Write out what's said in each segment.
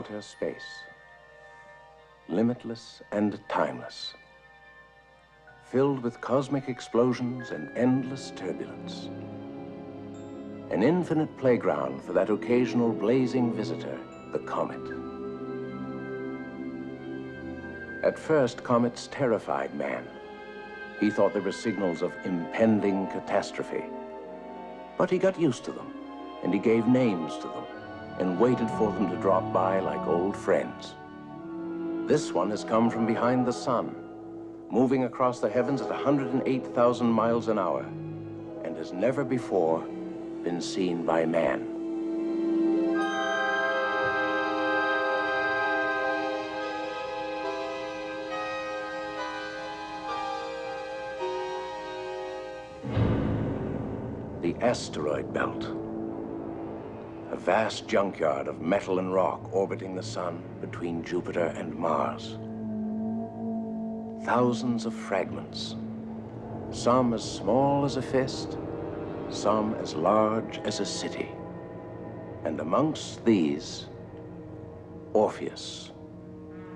outer space, limitless and timeless, filled with cosmic explosions and endless turbulence. An infinite playground for that occasional blazing visitor, the comet. At first, comets terrified man. He thought they were signals of impending catastrophe. But he got used to them, and he gave names to them, and waited for them to drop by like old friends. This one has come from behind the sun, moving across the heavens at 108,000 miles an hour, and has never before been seen by man. The asteroid belt. A vast junkyard of metal and rock orbiting the sun between Jupiter and Mars. Thousands of fragments, some as small as a fist, some as large as a city. And amongst these, Orpheus,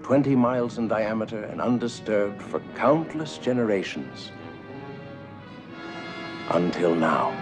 20 miles in diameter and undisturbed for countless generations, until now.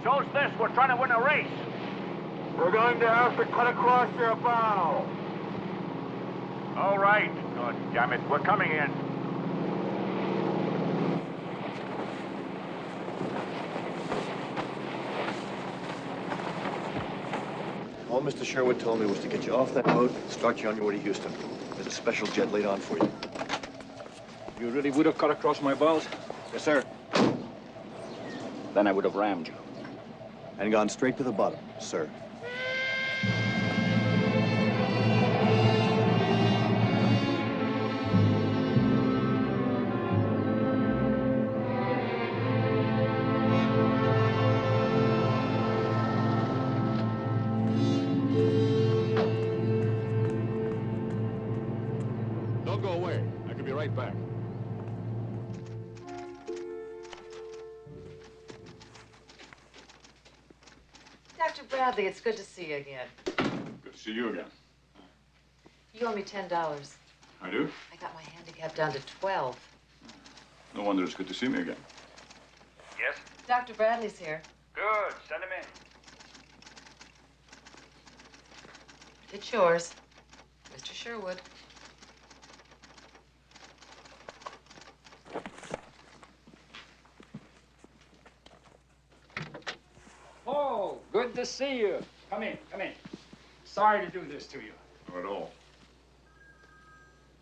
So's this, we're trying to win a race. We're going to have to cut across your bow. All right. Oh, damn it, we're coming in. All Mr. Sherwood told me was to get you off that boat and start you on your way to Houston. There's a special jet laid on for you. You really would have cut across my bows? Yes, sir. Then I would have rammed you. And gone straight to the bottom, sir. Don't go away. I could be right back. Dr. Bradley, it's good to see you again. Good to see you again. You owe me $10. I do? I got my handicap down to 12. No wonder it's good to see me again. Yes? Dr. Bradley's here. Good. Send him in. It's yours, Mr. Sherwood. Oh, good to see you. Come in, come in. Sorry to do this to you. Not at all.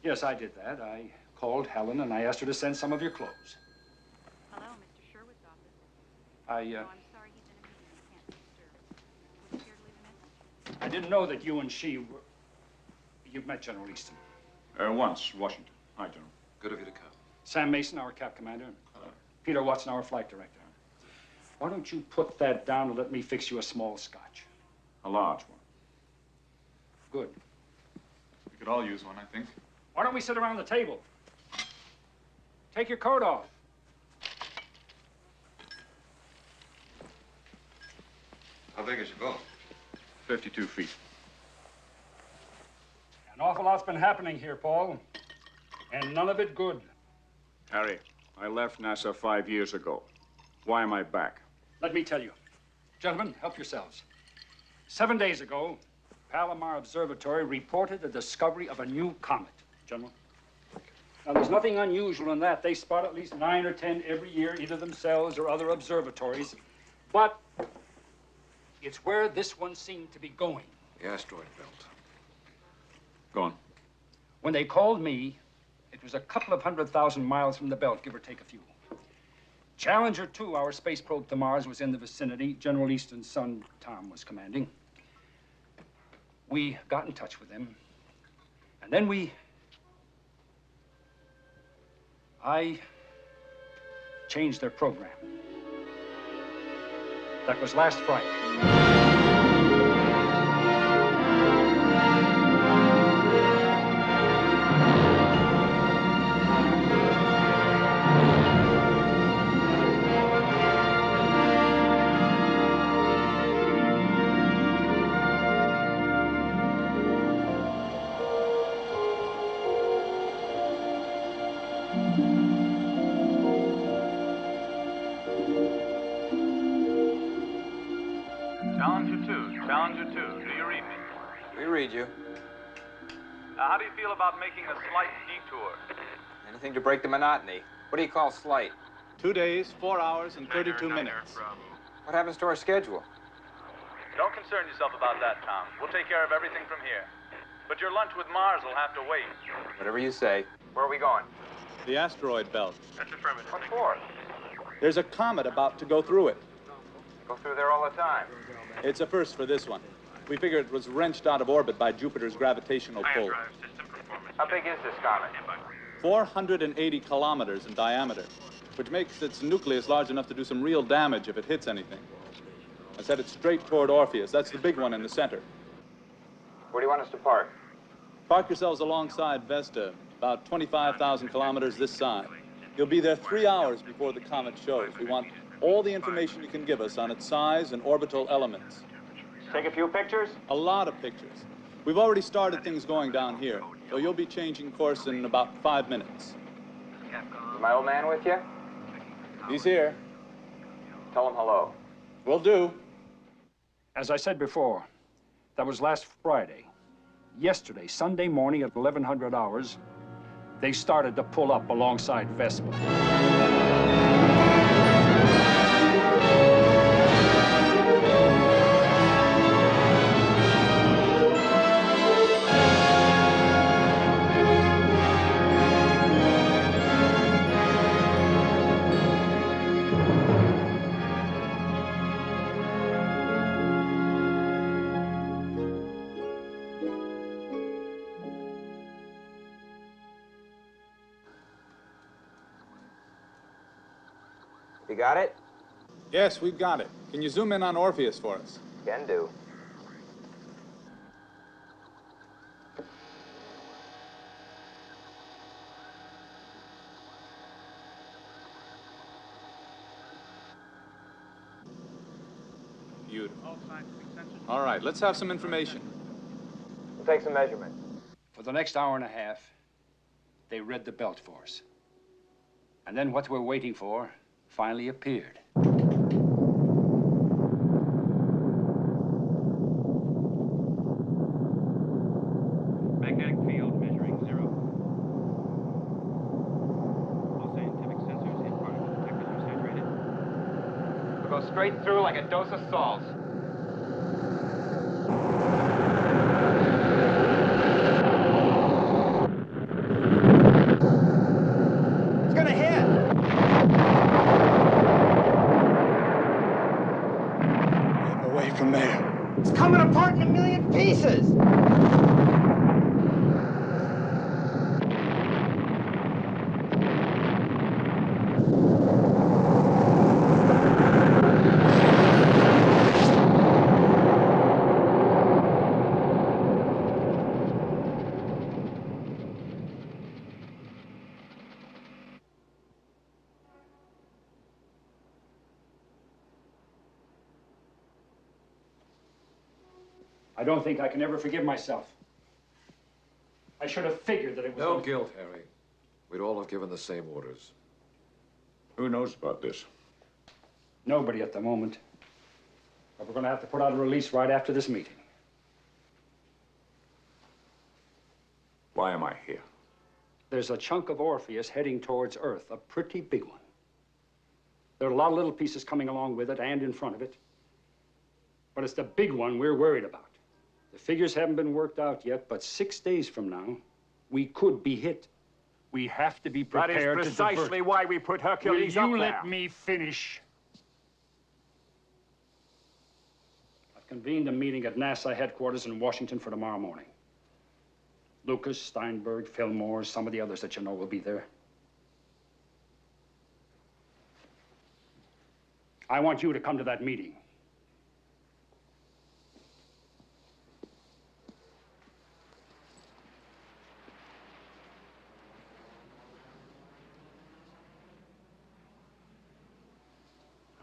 Yes, I did that. I called Helen and I asked her to send some of your clothes. Hello, Mr. Sherwood's office. I, Oh, I'm sorry, he's in a meeting. I can't. didn't know that you and she were... You've met General Easton. Once, Washington. Hi, General. Good of you to come. Sam Mason, our cap commander. Peter Watson, our flight director. Why don't you put that down and let me fix you a small scotch? A large one. Good. We could all use one, I think. Why don't we sit around the table? Take your coat off. How big is your boat? 52 feet. An awful lot's been happening here, Paul. And none of it good. Harry, I left NASA 5 years ago. Why am I back? Let me tell you. Gentlemen, help yourselves. 7 days ago, Palomar Observatory reported the discovery of a new comet, General. Now, there's nothing unusual in that. They spot at least 9 or 10 every year, either themselves or other observatories. But it's where this one seemed to be going. The asteroid belt. Go on. When they called me, it was a couple of 100,000 miles from the belt, give or take a few. Challenger 2, our space probe to Mars, was in the vicinity. General Easton's son, Tom, was commanding. We got in touch with them. And then I changed their program. That was last Friday. Challenger 2, do you read me? We read you. How do you feel about making a slight detour? Anything to break the monotony. What do you call slight? 2 days, 4 hours, and 32 minutes. What happens to our schedule? Don't concern yourself about that, Tom. We'll take care of everything from here. But your lunch with Mars will have to wait. Whatever you say. Where are we going? The asteroid belt. That's affirmative. What for? There's a comet about to go through it. Go through there all the time. It's a first for this one. We figured it was wrenched out of orbit by Jupiter's gravitational pull. How big is this comet? 480 kilometers in diameter, which makes its nucleus large enough to do some real damage if it hits anything. I said it's straight toward Orpheus. That's the big one in the center. Where do you want us to park? Park yourselves alongside Vesta, about 25,000 kilometers this side. You'll be there 3 hours before the comet shows. We want all the information you can give us on its size and orbital elements. Take a few pictures? A lot of pictures. We've already started things going down here, so you'll be changing course in about 5 minutes. Is my old man with you? He's here. Tell him hello. Will do. As I said before, that was last Friday. Yesterday, Sunday morning at 1100 hours, they started to pull up alongside Vespa. You got it? Yes, we've got it. Can you zoom in on Orpheus for us? Can do. Beautiful. All right, let's have some information. We'll take some measurements. For the next hour and a half, they read the belt for us. And then what we're waiting for finally appeared. Magnetic field measuring 0. All scientific sensors and particle detectors are saturated. We'll go straight through like a dose of salt. It's gonna hit! Away from there. coming apart in a million pieces. I don't think I can ever forgive myself. I should have figured that it was... No guilt, Harry. We'd all have given the same orders. Who knows about this? Nobody at the moment. But we're going to have to put out a release right after this meeting. Why am I here? There's a chunk of Orpheus heading towards Earth, a pretty big one. There are a lot of little pieces coming along with it and in front of it. But it's the big one we're worried about. The figures haven't been worked out yet, but 6 days from now, we could be hit. We have to be prepared to divert. That is precisely why we put Hercules up there. Will you let me finish? I've convened a meeting at NASA headquarters in Washington for tomorrow morning. Lucas, Steinberg, Fillmore, some of the others that you know will be there. I want you to come to that meeting.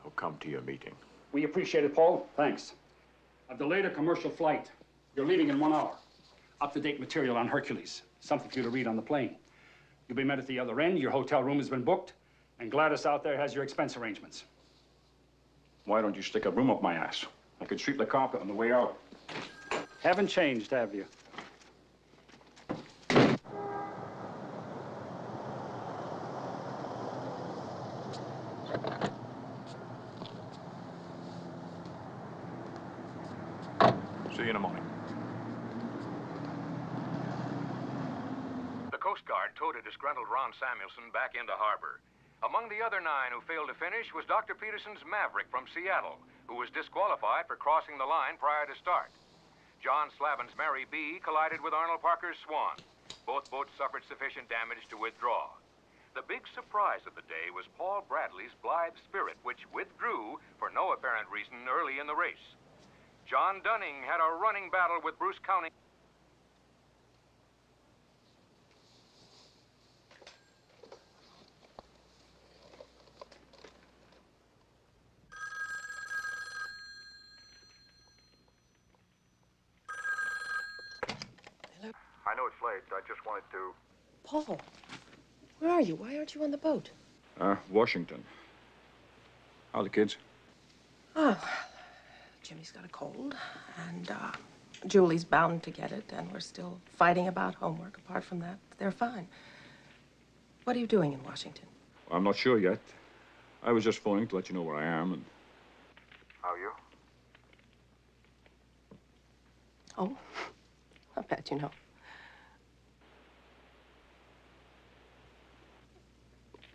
I'll come to your meeting. We appreciate it, Paul. Thanks. I've delayed a commercial flight. You're leaving in 1 hour. Up-to-date material on Hercules. Something for you to read on the plane. You'll be met at the other end. Your hotel room has been booked. And Gladys out there has your expense arrangements. Why don't you stick a broom up my ass? I could sweep the carpet on the way out. Haven't changed, have you? See you in the morning. The Coast Guard towed a disgruntled Ron Samuelson back into harbor. Among the other 9 who failed to finish was Dr. Peterson's Maverick from Seattle, who was disqualified for crossing the line prior to start. John Slavin's Mary B. collided with Arnold Parker's Swan. Both boats suffered sufficient damage to withdraw. The big surprise of the day was Paul Bradley's Blithe Spirit, which withdrew for no apparent reason early in the race. John Dunning had a running battle with Bruce County. I know it's late. I just wanted to... Paul, where are you? Why aren't you on the boat? Washington. How are the kids? Oh, Jimmy's got a cold, and Julie's bound to get it, and we're still fighting about homework. Apart from that, they're fine. What are you doing in Washington? I'm not sure yet. I was just phoning to let you know where I am and... How are you? Oh, I bet you know.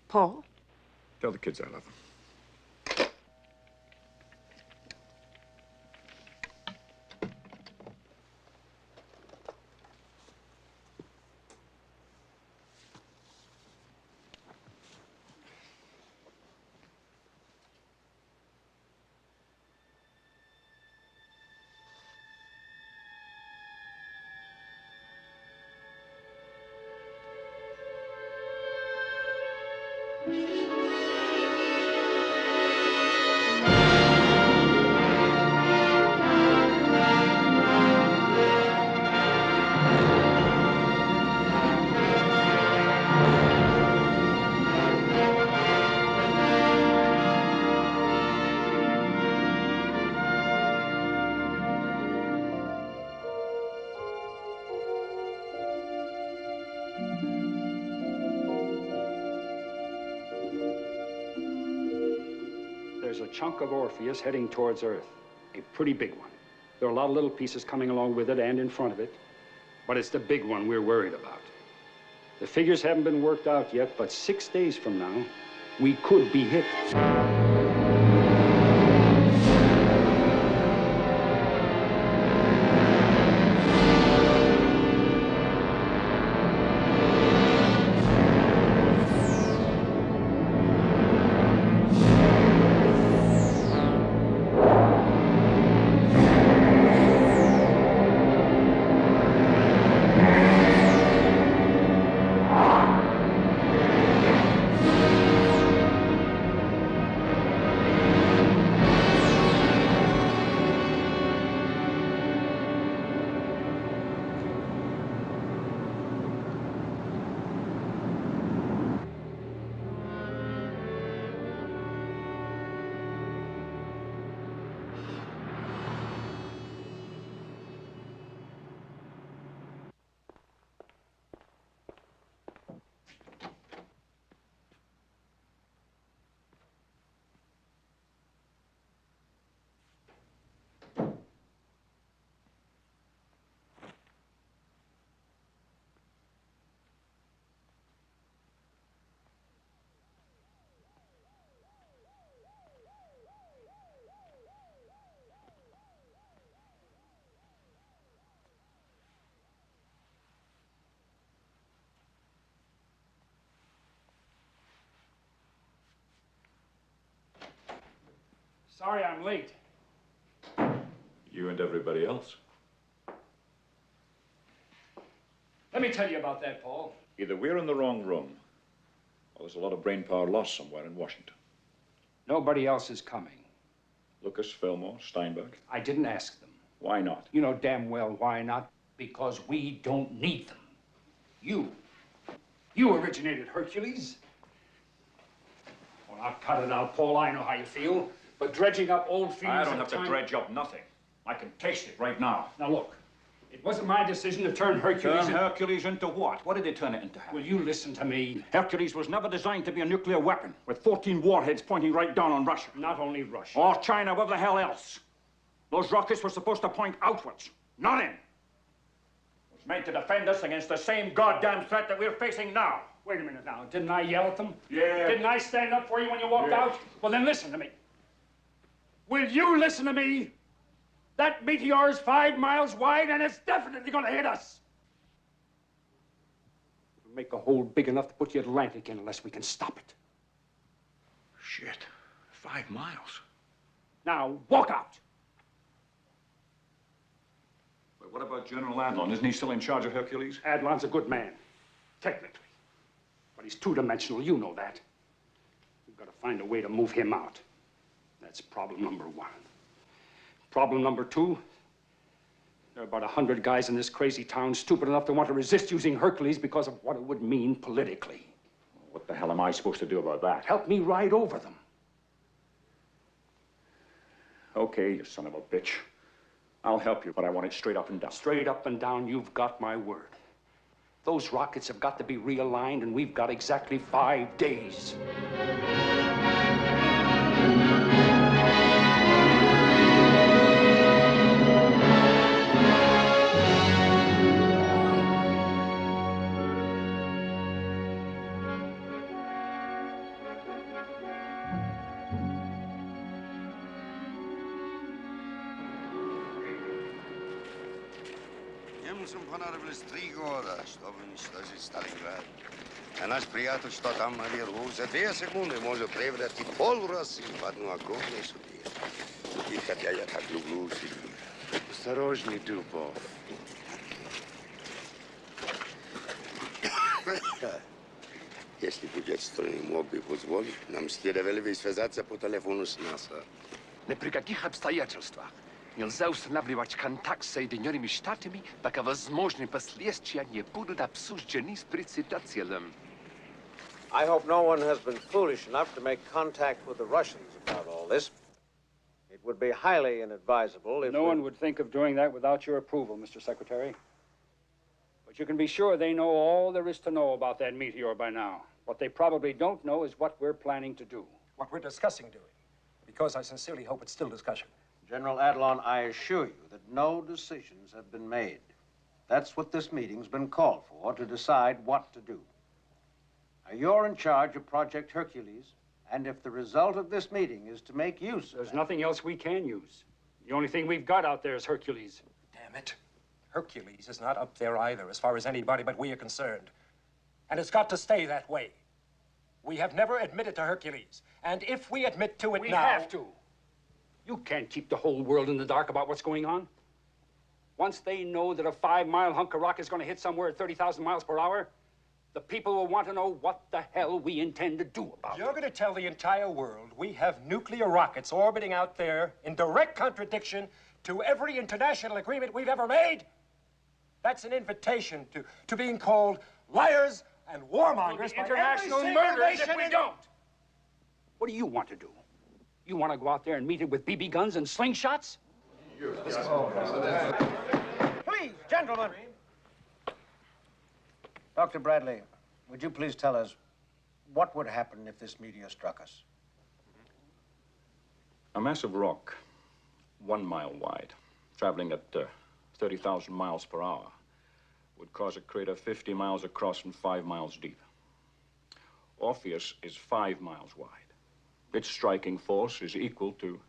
Paul? Tell the kids I love them. There's a chunk of Orpheus heading towards Earth, a pretty big one. There are a lot of little pieces coming along with it and in front of it, but it's the big one we're worried about. The figures haven't been worked out yet, but 6 days from now, we could be hit. Sorry I'm late. You and everybody else. Let me tell you about that, Paul. Either we're in the wrong room, or there's a lot of brain power lost somewhere in Washington. Nobody else is coming. Lucas, Fillmore, Steinberg. I didn't ask them. Why not? You know damn well why not. Because we don't need them. You originated Hercules. Well, I'll cut it out, Paul. I know how you feel. But dredging up old feelings. I don't have to dredge up nothing. I can taste it right now. Now look, it wasn't my decision to turn Hercules. Turn Hercules into what? What did they turn it into? Will you listen to me? Hercules was never designed to be a nuclear weapon with 14 warheads pointing right down on Russia. Not only Russia. Or China, wherever the hell else. Those rockets were supposed to point outwards, not in. It was meant to defend us against the same goddamn threat that we're facing now. Wait a minute now. Didn't I yell at them? Yeah. Didn't I stand up for you when you walked out? Well, then listen to me. Will you listen to me? That meteor is 5 miles wide, and it's definitely going to hit us. It'll make a hole big enough to put the Atlantic in unless we can stop it. Shit. 5 miles. Now, walk out. But what about General Adlon? Isn't he still in charge of Hercules? Adlon's a good man, technically. But he's two-dimensional, you know that. We've got to find a way to move him out. That's problem number 1. Problem number 2, there are about 100 guys in this crazy town stupid enough to want to resist using Hercules because of what it would mean politically. What the hell am I supposed to do about that? Help me ride over them. Okay, you son of a bitch. I'll help you, but I want it straight up and down. Straight up and down, you've got my word. Those rockets have got to be realigned, and we've got exactly 5 days. Ему понадобилось 3 года, чтобы уничтожить Сталинград. А наш приятель, что там наверху, за 2 секунды может превратить пол России в одну огромную Сибирь. И хотя я так люблю Сибирь. Осторожней, Тупов. Если бы детство не мог бы позволить, нам следовало бы связаться по телефону с НАСА. Ни при каких обстоятельствах нельзя устанавливать контакт с Соединенными Штатами, пока возможные последствия не будут обсуждены с председателем. I hope no one has been foolish enough to make contact with the Russians about all this. It would be highly inadvisable if... No one would think of doing that without your approval, Mr. Secretary. But you can be sure they know all there is to know about that meteor by now. What they probably don't know is what we're planning to do. What we're discussing doing. Because I sincerely hope it's still discussion. General Adlon, I assure you that no decisions have been made. That's what this meeting's been called for, to decide what to do. Now, you're in charge of Project Hercules, and if the result of this meeting is to make use of There's nothing else we can use. The only thing we've got out there is Hercules. Damn it. Hercules is not up there either, as far as anybody but we are concerned. And it's got to stay that way. We have never admitted to Hercules. And if we admit to it We now... have to. You can't keep the whole world in the dark about what's going on. Once they know that a 5-mile hunk of rock is going to hit somewhere at 30,000 miles per hour, the people will want to know what the hell we intend to do about it. You're going to tell the entire world we have nuclear rockets orbiting out there in direct contradiction to every international agreement we've ever made? That's an invitation to being called liars and warmongers by international every murderers if nation we don't. What do you want to do? You want to go out there and meet it with BB guns and slingshots? Please, gentlemen. Dr. Bradley, would you please tell us what would happen if this meteor struck us? A massive rock, 1 mile wide, traveling at 30,000 miles per hour, would cause a crater 50 miles across and 5 miles deep. Orpheus is 5 miles wide. Its striking force is equal to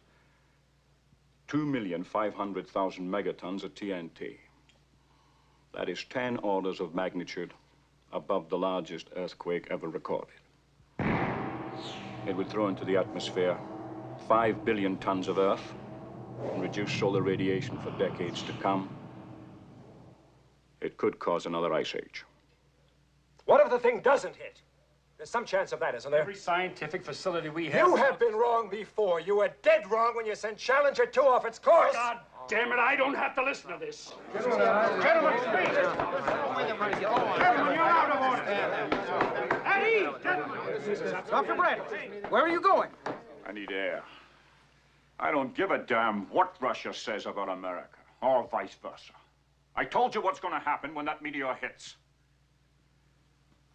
2,500,000 megatons of TNT. That is 10 orders of magnitude above the largest earthquake ever recorded. It would throw into the atmosphere 5 billion tons of Earth and reduce solar radiation for decades to come, it could cause another ice age. What if the thing doesn't hit? There's some chance of that, isn't there? Every scientific facility we have... You have been wrong before. You were dead wrong when you sent Challenger 2 off its course. God damn it, I don't have to listen to this. Gentlemen, please. Gentlemen, you're out of order. Eddie, gentlemen. Dr. Brent, where are you going? I need air. I don't give a damn what Russia says about America, or vice versa. I told you what's going to happen when that meteor hits.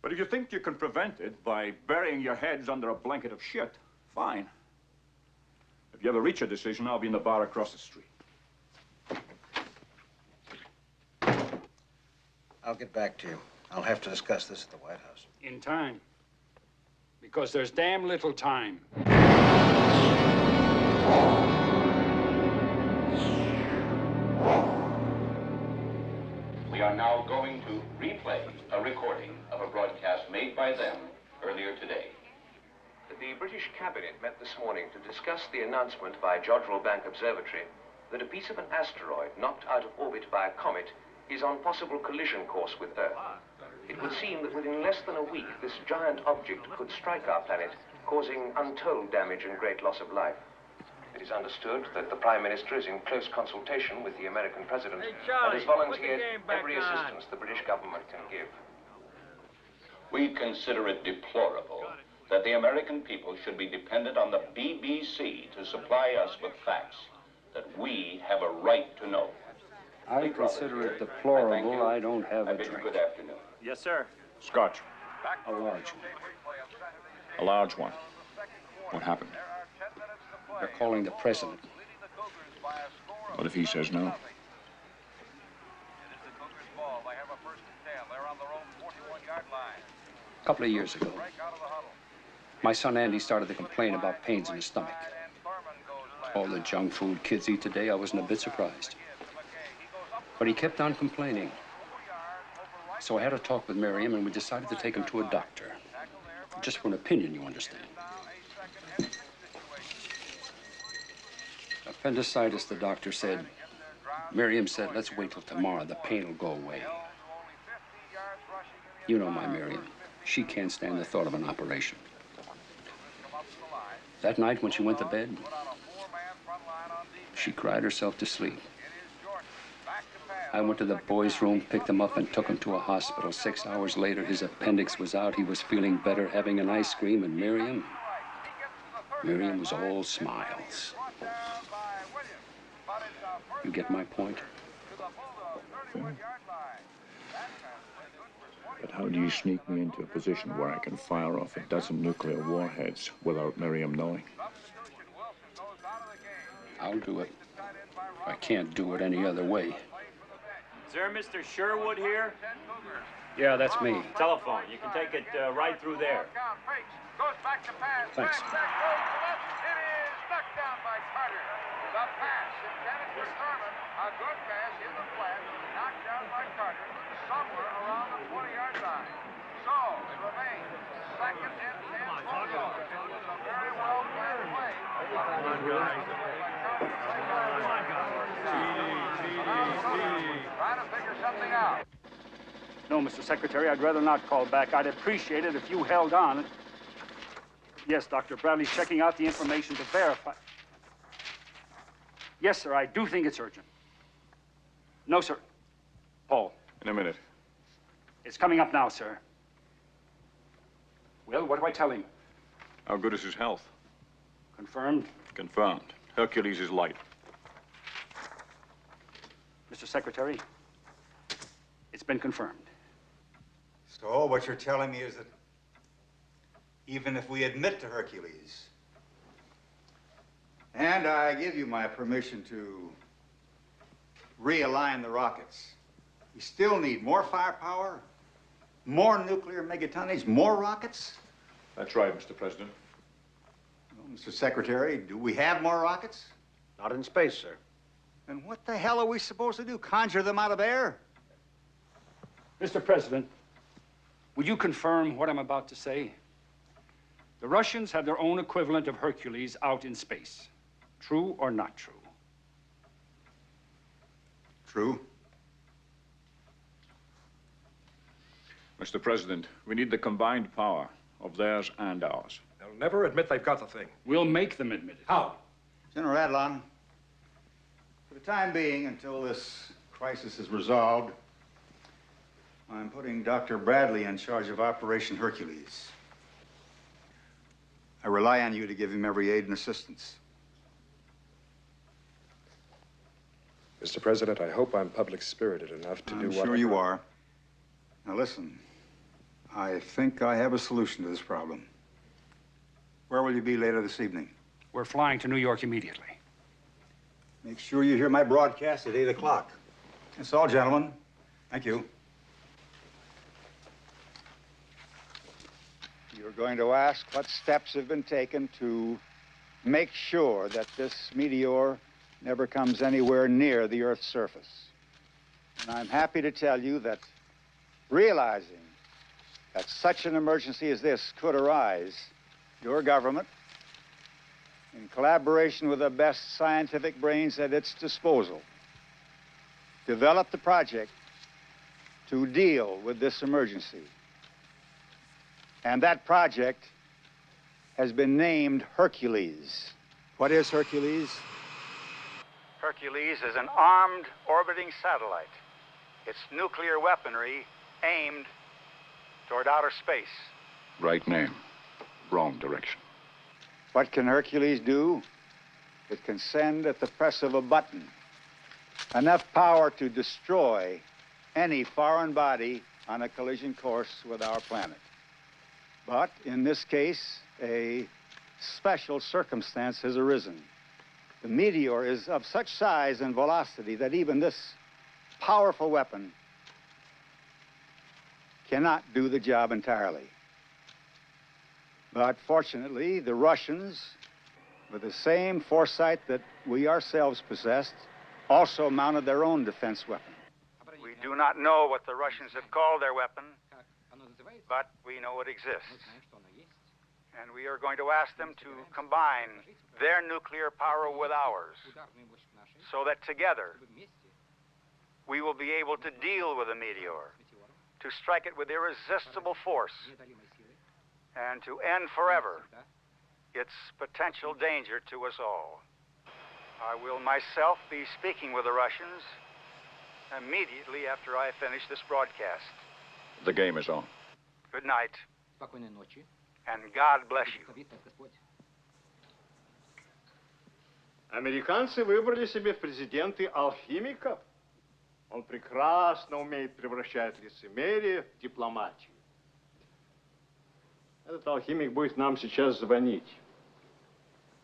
But if you think you can prevent it by burying your heads under a blanket of shit, fine. If you ever reach a decision, I'll be in the bar across the street. I'll get back to you. I'll have to discuss this at the White House. In time. Because there's damn little time. We are now going to replay a recording of a broadcast made by them earlier today. The British Cabinet met this morning to discuss the announcement by Jodrell Bank Observatory that a piece of an asteroid knocked out of orbit by a comet is on possible collision course with Earth. It would seem that within less than a week, this giant object could strike our planet, causing untold damage and great loss of life. It is understood that the Prime Minister is in close consultation with the American President and has volunteered every assistance the British government can give. We consider it deplorable that the American people should be dependent on the BBC to supply us with facts that we have a right to know. I consider it deplorable I don't have a drink. Good afternoon. Yes, sir. Scotch. A large one. A large one. What happened? They're calling the president. What if he says no? A couple of years ago, my son Andy started to complain about pains in his stomach. All the junk food kids eat today, I wasn't a bit surprised. But he kept on complaining. So I had a talk with Miriam, and we decided to take him to a doctor. Just for an opinion, you understand. Appendicitis, the doctor said. Miriam said, let's wait till tomorrow. The pain will go away. You know my Miriam. She can't stand the thought of an operation. That night when she went to bed, she cried herself to sleep. I went to the boys' room, picked him up, and took him to a hospital. 6 hours later, his appendix was out. He was feeling better, having an ice cream, and Miriam was all smiles. You get my point? But how do you sneak me into a position where I can fire off a dozen nuclear warheads without Miriam knowing? I'll do it. I can't do it any other way. Is there Mr. Sherwood here? Yeah, that's me. Telephone. You can take it right through there. Thanks. The pass intended for Thurman, a good pass in the flat, knocked down by Carter, somewhere around the 20-yard line. So, it remains second and 10 for Miller. It was a very well planned play. Trying to figure something out. No, Mr. Secretary, I'd rather not call back. I'd appreciate it if you held on. Yes, Dr. Bradley's checking out the information to verify. Yes, sir, I do think it's urgent. No, sir. Paul. In a minute. It's coming up now, sir. Well, what do I tell him? How good is his health? Confirmed? Confirmed. Hercules is light. Mr. Secretary, it's been confirmed. So what you're telling me is that even if we admit to Hercules, and I give you my permission to realign the rockets, we still need more firepower, more nuclear megatonnage, more rockets? That's right, Mr. President. Well, Mr. Secretary, do we have more rockets? Not in space, sir. Then what the hell are we supposed to do? Conjure them out of air? Mr. President, will you confirm what I'm about to say? The Russians have their own equivalent of Hercules out in space. True or not true? True. Mr. President, we need the combined power of theirs and ours. They'll never admit they've got the thing. We'll make them admit it. How? General Adlon, for the time being, until this crisis is resolved, I'm putting Dr. Bradley in charge of Operation Hercules. I rely on you to give him every aid and assistance. Mr. President, I hope I'm public-spirited enough to do what... I'm sure you are. Now listen, I think I have a solution to this problem. Where will you be later this evening? We're flying to New York immediately. Make sure you hear my broadcast at 8 o'clock. That's all, gentlemen. Thank you. You're going to ask what steps have been taken to make sure that this meteor never comes anywhere near the Earth's surface. And I'm happy to tell you that realizing that such an emergency as this could arise, your government, in collaboration with the best scientific brains at its disposal, developed the project to deal with this emergency. And that project has been named Hercules. What is Hercules? Hercules is an armed orbiting satellite. Its nuclear weaponry aimed toward outer space. Right name, wrong direction. What can Hercules do? It can send at the press of a button enough power to destroy any foreign body on a collision course with our planet. But in this case, a special circumstance has arisen. The meteor is of such size and velocity that even this powerful weapon cannot do the job entirely. But fortunately, the Russians, with the same foresight that we ourselves possessed, also mounted their own defense weapon. We do not know what the Russians have called their weapon, but we know it exists. And we are going to ask them to combine their nuclear power with ours, so that together we will be able to deal with the meteor, to strike it with irresistible force, and to end forever its potential danger to us all. I will myself be speaking with the Russians immediately after I finish this broadcast. The game is on. Good night. And God bless you. Американцы выбрали себе в президенты алхимика. Он прекрасно умеет превращать лицемерие в дипломатию. Этот алхимик будет нам сейчас звонить.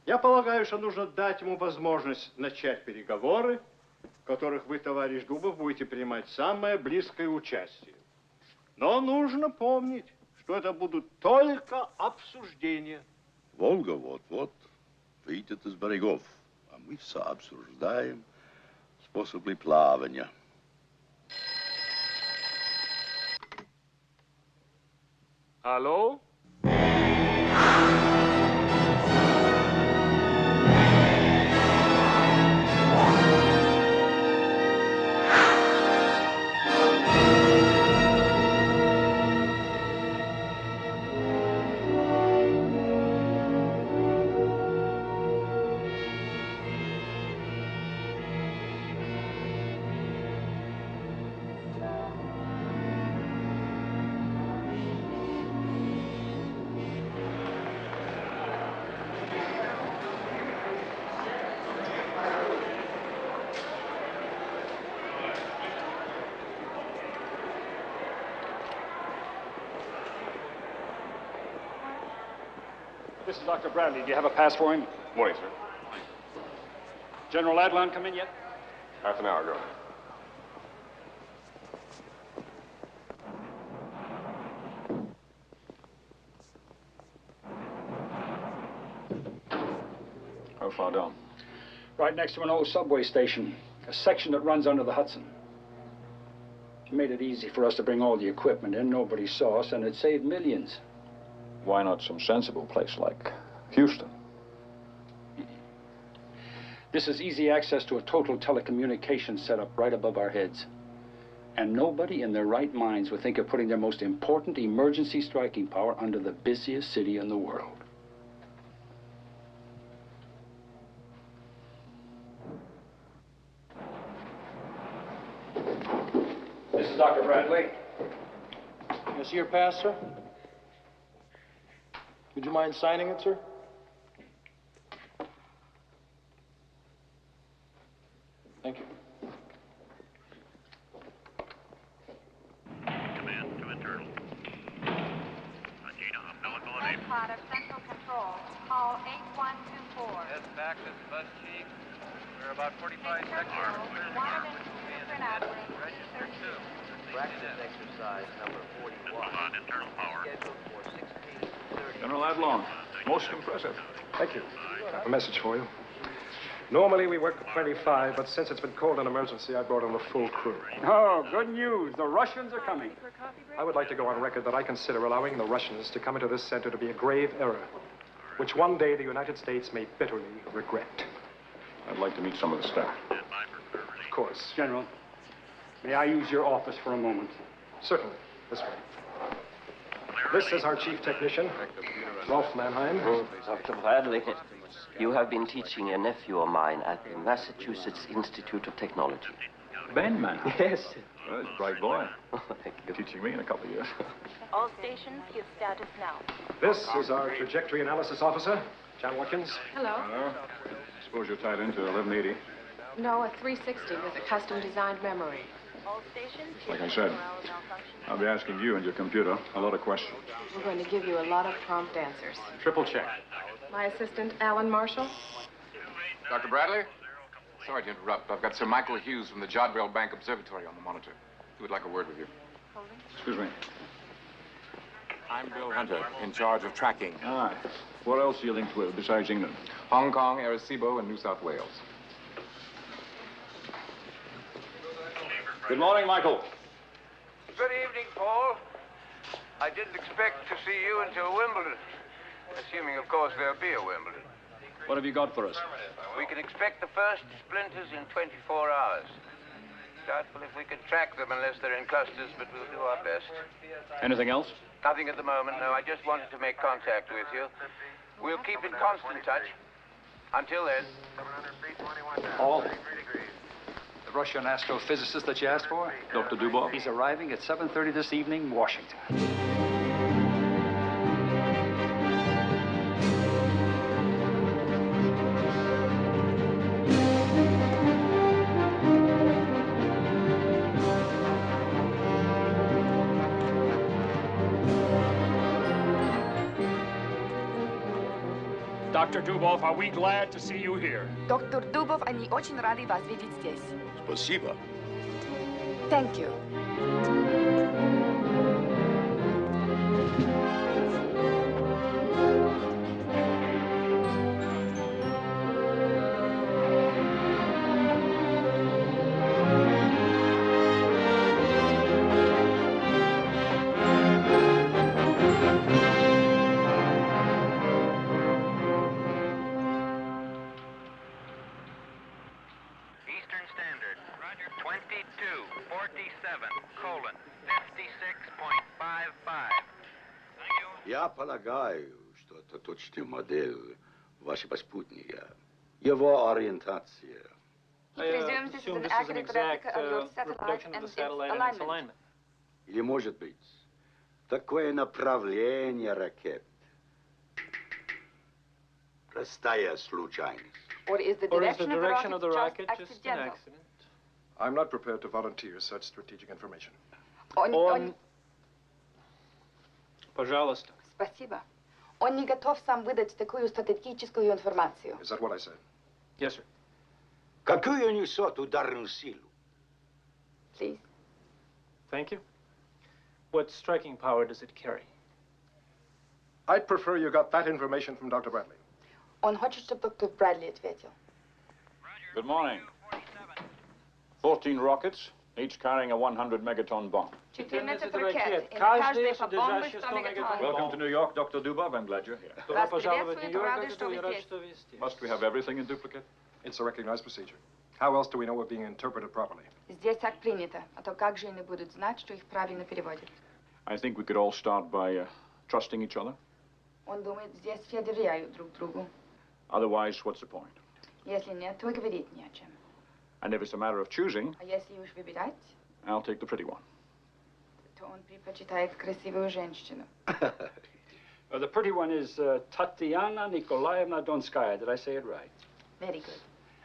Я полагаю, что нужно дать ему возможность начать переговоры, в которых вы, товарищ Дубов, будете принимать самое близкое участие. Но нужно помнить, что это будут только обсуждения. Волга вот-вот выйдет из берегов, а мы все обсуждаем способы плавания. Алло? This is Dr. Bradley. Do you have a pass for him? Morning, sir. General Adlon come in yet? Half an hour ago. How far down? Right next to an old subway station, a section that runs under the Hudson. It made it easy for us to bring all the equipment in. Nobody saw us, and it saved millions. Why not some sensible place like Houston? This is easy access to a total telecommunications setup right above our heads. And nobody in their right minds would think of putting their most important emergency striking power under the busiest city in the world. This is Dr. Bradley. Can I see your pass, sir? Would you mind signing it, sir? Thank you. Command to internal. Gina, umbilical and Pod of Central Control. Call 8124. Yes, back to the bus chief. We're about 45 seconds. Register 2. Practice exercise number 41. on internal power. Scheduled for 16:30. General Adlon, most impressive. Thank you. I have a message for you. Normally we work at 25, but since it's been called an emergency, I brought in the full crew. Oh, good news. The Russians are coming. I would like to go on record that I consider allowing the Russians to come into this center to be a grave error, which one day the United States may bitterly regret. I'd like to meet some of the staff. Of course. General, may I use your office for a moment? Certainly. This way. This is our chief technician, Rolf Mannheim. Dr. Bradley, you have been teaching a nephew of mine at the Massachusetts Institute of Technology. Ben Mannheim? Yes. Well, he's a bright boy. Thank you. Teaching me in a couple of years. All stations, give status now. This is our trajectory analysis officer, John Watkins. Hello. Hello. Suppose you're tied into 1180. No, a 360 with a custom-designed memory. All stations, Like I said, I'll be asking you and your computer a lot of questions. We're going to give you a lot of prompt answers. Triple check. My assistant, Alan Marshall. Dr. Bradley? Sorry to interrupt. I've got Sir Michael Hughes from the Jodrell Bank Observatory on the monitor. He would like a word with you. Excuse me. I'm Bill Hunter, in charge of tracking. Aye. What else are you linked with besides England? Hong Kong, Arecibo, and New South Wales. Good morning, Michael. Good evening, Paul. I didn't expect to see you until Wimbledon. Assuming, of course, there'll be a Wimbledon. What have you got for us? We can expect the first splinters in 24 hours. Doubtful if we could track them unless they're in clusters, but we'll do our best. Anything else? Nothing at the moment, no. I just wanted to make contact with you. We'll keep in constant touch. Until then. Paul, the Russian astrophysicist that you asked for? Dr. Dubov? He's arriving at 7:30 this evening, Washington. Dr. Dubov, are we glad to see you here? Доктор Дубов, они очень рады вас видеть здесь. Спасибо. Thank you. Eastern Standard. Roger. 22:47:56.55. Я полагаю, что это точная модель вашего спутника. Его ориентация. Presumes this is an accurate replica of your satellite and its alignment. Или, может быть, такое направление ракет. Простая случайность. Or is the direction of the rocket just accidental? I'm not prepared to volunteer such strategic information. Пожалуйста. Спасибо. Он не готов сам выдать такую стратегическую информацию. Is that what I said? Yes, sir. Какую несет ударную силу? Please. Thank you. What striking power does it carry? I'd prefer you got that information from Dr. Bradley. Он хочет, чтобы доктор Брэдли ответил. Good morning. 14 rockets, each carrying a 100 megaton bomb. 14 ракет, и на каждой по бомбе 100 мегатонн. Welcome to New York, Dr. Dubov. I'm glad you're here. Вас приветствует, рады, что вы здесь. Must we have everything in duplicate? It's a recognized procedure. How else do we know we're being interpreted properly? Здесь так принято, а то как же они будут знать, что их правильно переводят? I think we could all start by trusting each other. Он думает, здесь все доверяют друг другу. Otherwise, what's the point? Если нет, то и говорить не о чем. And if it's a matter of choosing, А если уж выбирать, I'll take the pretty one. то он предпочитает красивую женщину. The pretty one is Tatiana Nikolaevna Donskaya. Did I say it right? Very good.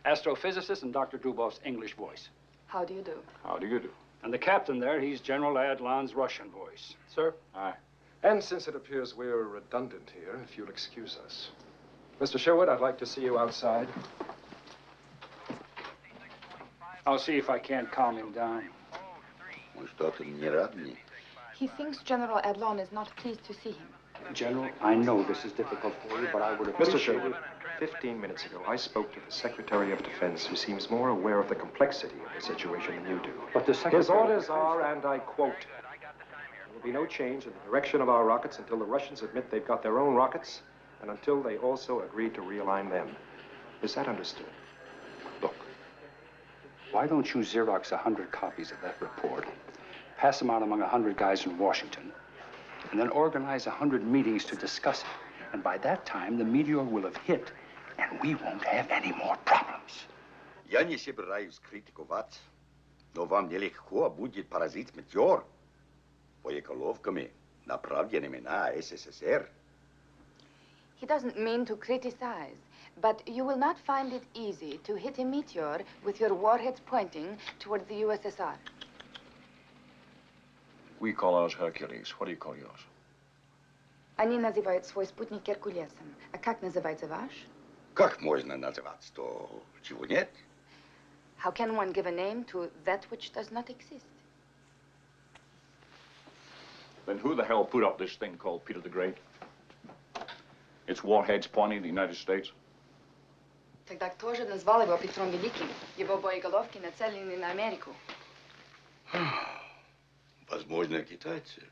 Astrophysicist and Dr. Dubov's English voice. How do you do? How do you do? And the captain there, he's General Adlon's Russian voice. Sir? Aye. And since it appears we're redundant here, if you'll excuse us. Mr. Sherwood, I'd like to see you outside. I'll see if I can't calm him down. He thinks General Adlon is not pleased to see him. General, I know this is difficult for you, but I would appreciate Mr. Sherwood, 15 minutes ago, I spoke to the Secretary of Defense, who seems more aware of the complexity of the situation than you do. But the Secretary... His orders are, and I quote, there will be no change in the direction of our rockets until the Russians admit they've got their own rockets, and until they also agree to realign them. Is that understood? Look, why don't you Xerox 100 copies of that report, pass them out among 100 guys in Washington, and then organize 100 meetings to discuss it. And by that time, the meteor will have hit, and we won't have any more problems. Я не собираюсь критиковать, но вам нелегко будет поразить метеор боеголовками, направленными на СССР. He doesn't mean to criticize, but you will not find it easy to hit a meteor with your warheads pointing towards the U.S.S.R. We call ours Hercules. What do you call yours? Они называют свой спутник Геркулесом. А как называется ваш? Как можно называть то, чего нет? How can one give a name to that which does not exist? Then who the hell put up this thing called Peter the Great? Its warheads pointing to the United States? Тогда кто же назвал его Петром Великим? Его боеголовки нацелены на Америку. Возможно, китайцы.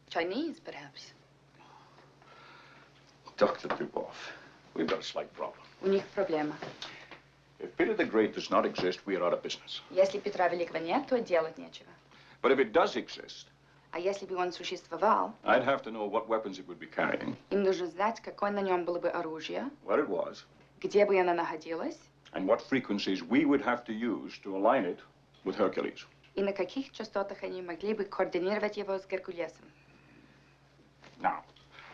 Chinese, perhaps. Dr. Dubov, we've got a slight problem. У них проблема. If Peter the Great does not exist, we are out of business. Если Петра Великого нет, то делать нечего. But if it does exist, А если бы он существовал, I'd have to know what weapons it would be carrying, им нужно знать, какое на нем было бы оружие, what it was, где бы оно находилось, and what frequencies we would have to use to align it with Hercules. и на каких частотах они могли бы координировать его с Геркулесом. Now,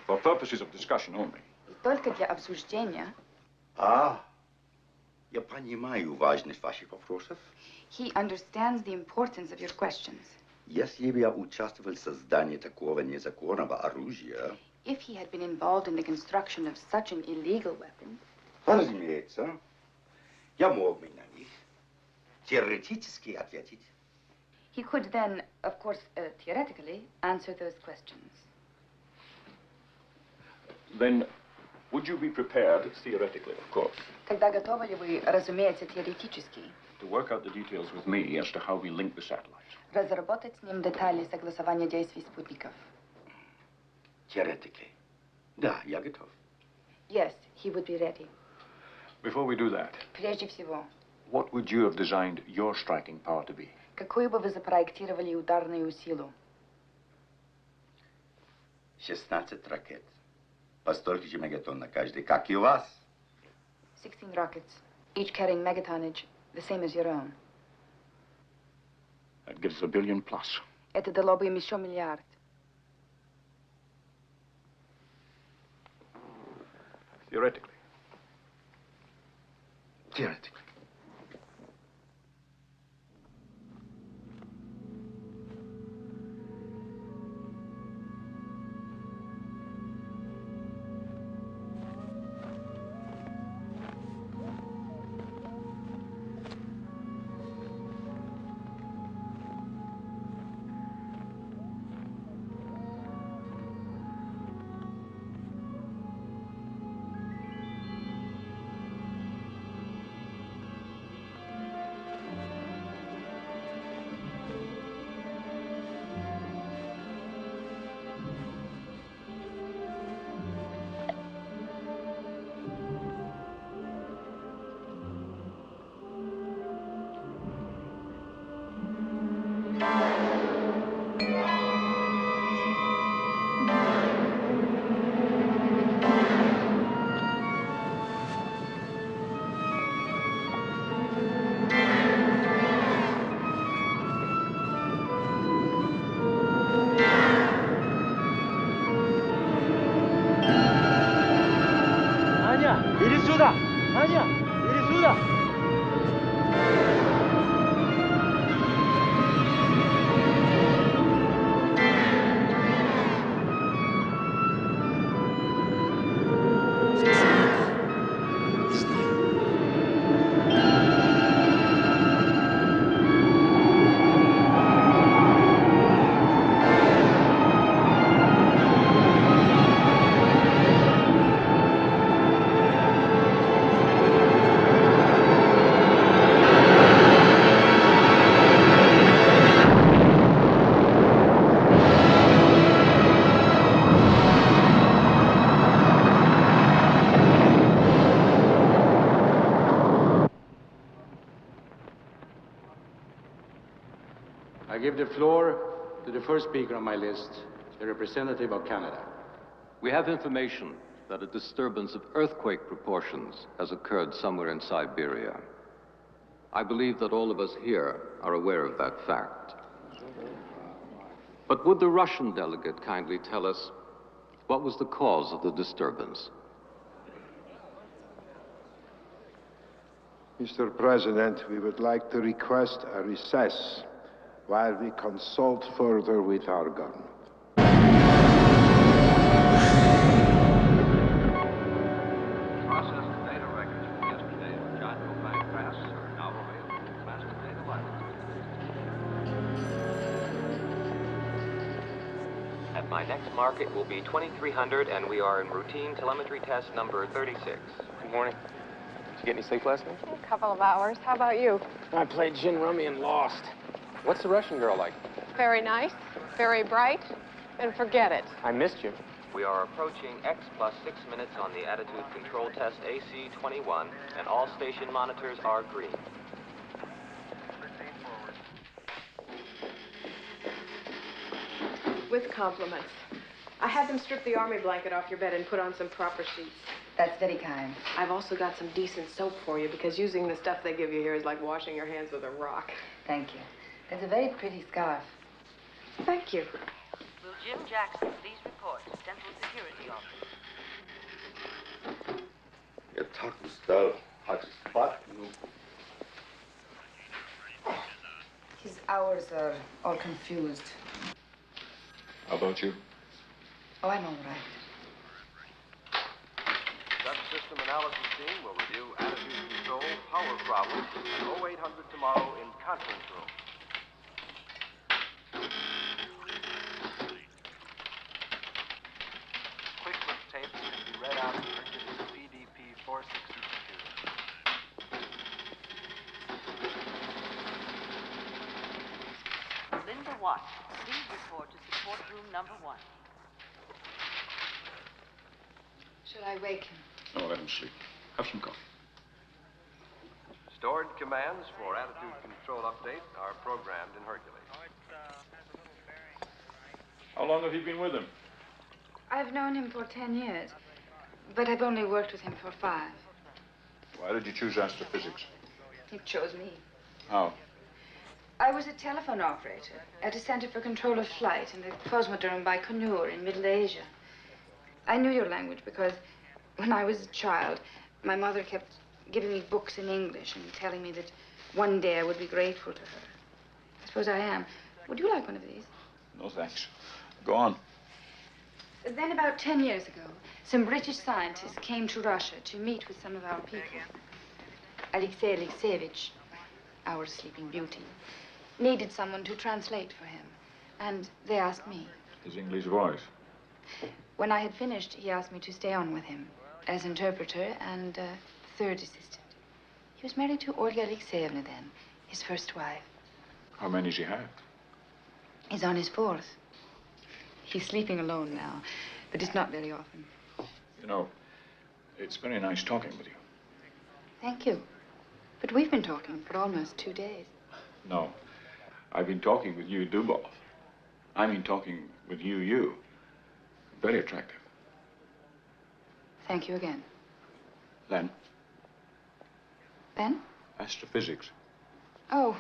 for purposes of discussion only. И только для обсуждения. Я понимаю важность ваших вопросов. He understands the importance of your questions. Если бы я участвовал в создании такого незаконного оружия... If he had been involved in the construction of such an illegal weapon... Разумеется, я мог бы на них теоретически ответить. He could then, of course, theoretically, answer those questions. Then, would you be prepared, theoretically, of course, Тогда готовы ли вы, разумеется, теоретически, to work out the details with me as to how we link the satellites? разработать с ним детали согласования действий спутников? Theoretically. Да, я готов. Yes, he would be ready. Before we do that, Прежде всего, what would you have designed your striking power to be? какую бы вы запроектировали ударную силу? 16 ракет. По столько же мегатонн на каждый, как и у вас. 16 rockets, each carrying megatonnage, the same as your own. That gives $1 billion plus. Это дало бы им еще миллиард. Theoretically. Theoretically. I give the floor to the first speaker on my list, the representative of Canada. We have information that a disturbance of earthquake proportions has occurred somewhere in Siberia. I believe that all of us here are aware of that fact. But would the Russian delegate kindly tell us what was the cause of the disturbance? Mr. President, we would like to request a recess while we consult further with our government. Processed data records from yesterday's Johnville Bank pass are now available in master data library. At my next market will be 2300, and we are in routine telemetry test number 36. Good morning. Did you get any sleep last night? A couple of hours. How about you? I played gin rummy and lost. What's the Russian girl like? Very nice, very bright, and forget it. I missed you. We are approaching X plus 6 minutes on the attitude control test AC-21, and all station monitors are green. With compliments. I had them strip the army blanket off your bed and put on some proper sheets. That's very kind. I've also got some decent soap for you, because using the stuff they give you here is like washing your hands with a rock. Thank you. That's a very pretty scarf. Thank you. Will Jim Jackson please report to Central Security Office? Я так устал. Хочу спать. His hours are all confused. How about you? Oh, I'm all right. Subsystem analysis team will review attitude control, power problems, at 0800 tomorrow in conference room. Quick look tapes can be read out in Hercules CDP 462. Linda Watt, please report to support room number 1. Shall I wake him? No, let him sleep. Have some coffee. Stored commands for attitude control update are programmed in Hercules. How long have you been with him? I've known him for 10 years, but I've only worked with him for 5. Why did you choose astrophysics? He chose me. How? I was a telephone operator at a center for control of flight in the Cosmodrome by Connery in Middle Asia. I knew your language because when I was a child, my mother kept giving me books in English and telling me that one day I would be grateful to her. I suppose I am. Would you like one of these? No, thanks. Go on. Then about 10 years ago, some British scientists came to Russia to meet with some of our people. Alexei Alexeyevich, our sleeping beauty, needed someone to translate for him. And they asked me. His English voice. When I had finished, he asked me to stay on with him as interpreter and third assistant. He was married to Olga Alexeyevna then, his first wife. How many does he have? He's on his 4th. He's sleeping alone now, but it's not very often. You know, it's very nice talking with you. Thank you. But we've been talking for almost 2 days. No, I've been talking with you, Dubov. I mean talking with you. Very attractive. Thank you again. Then? Ben? Astrophysics. Oh.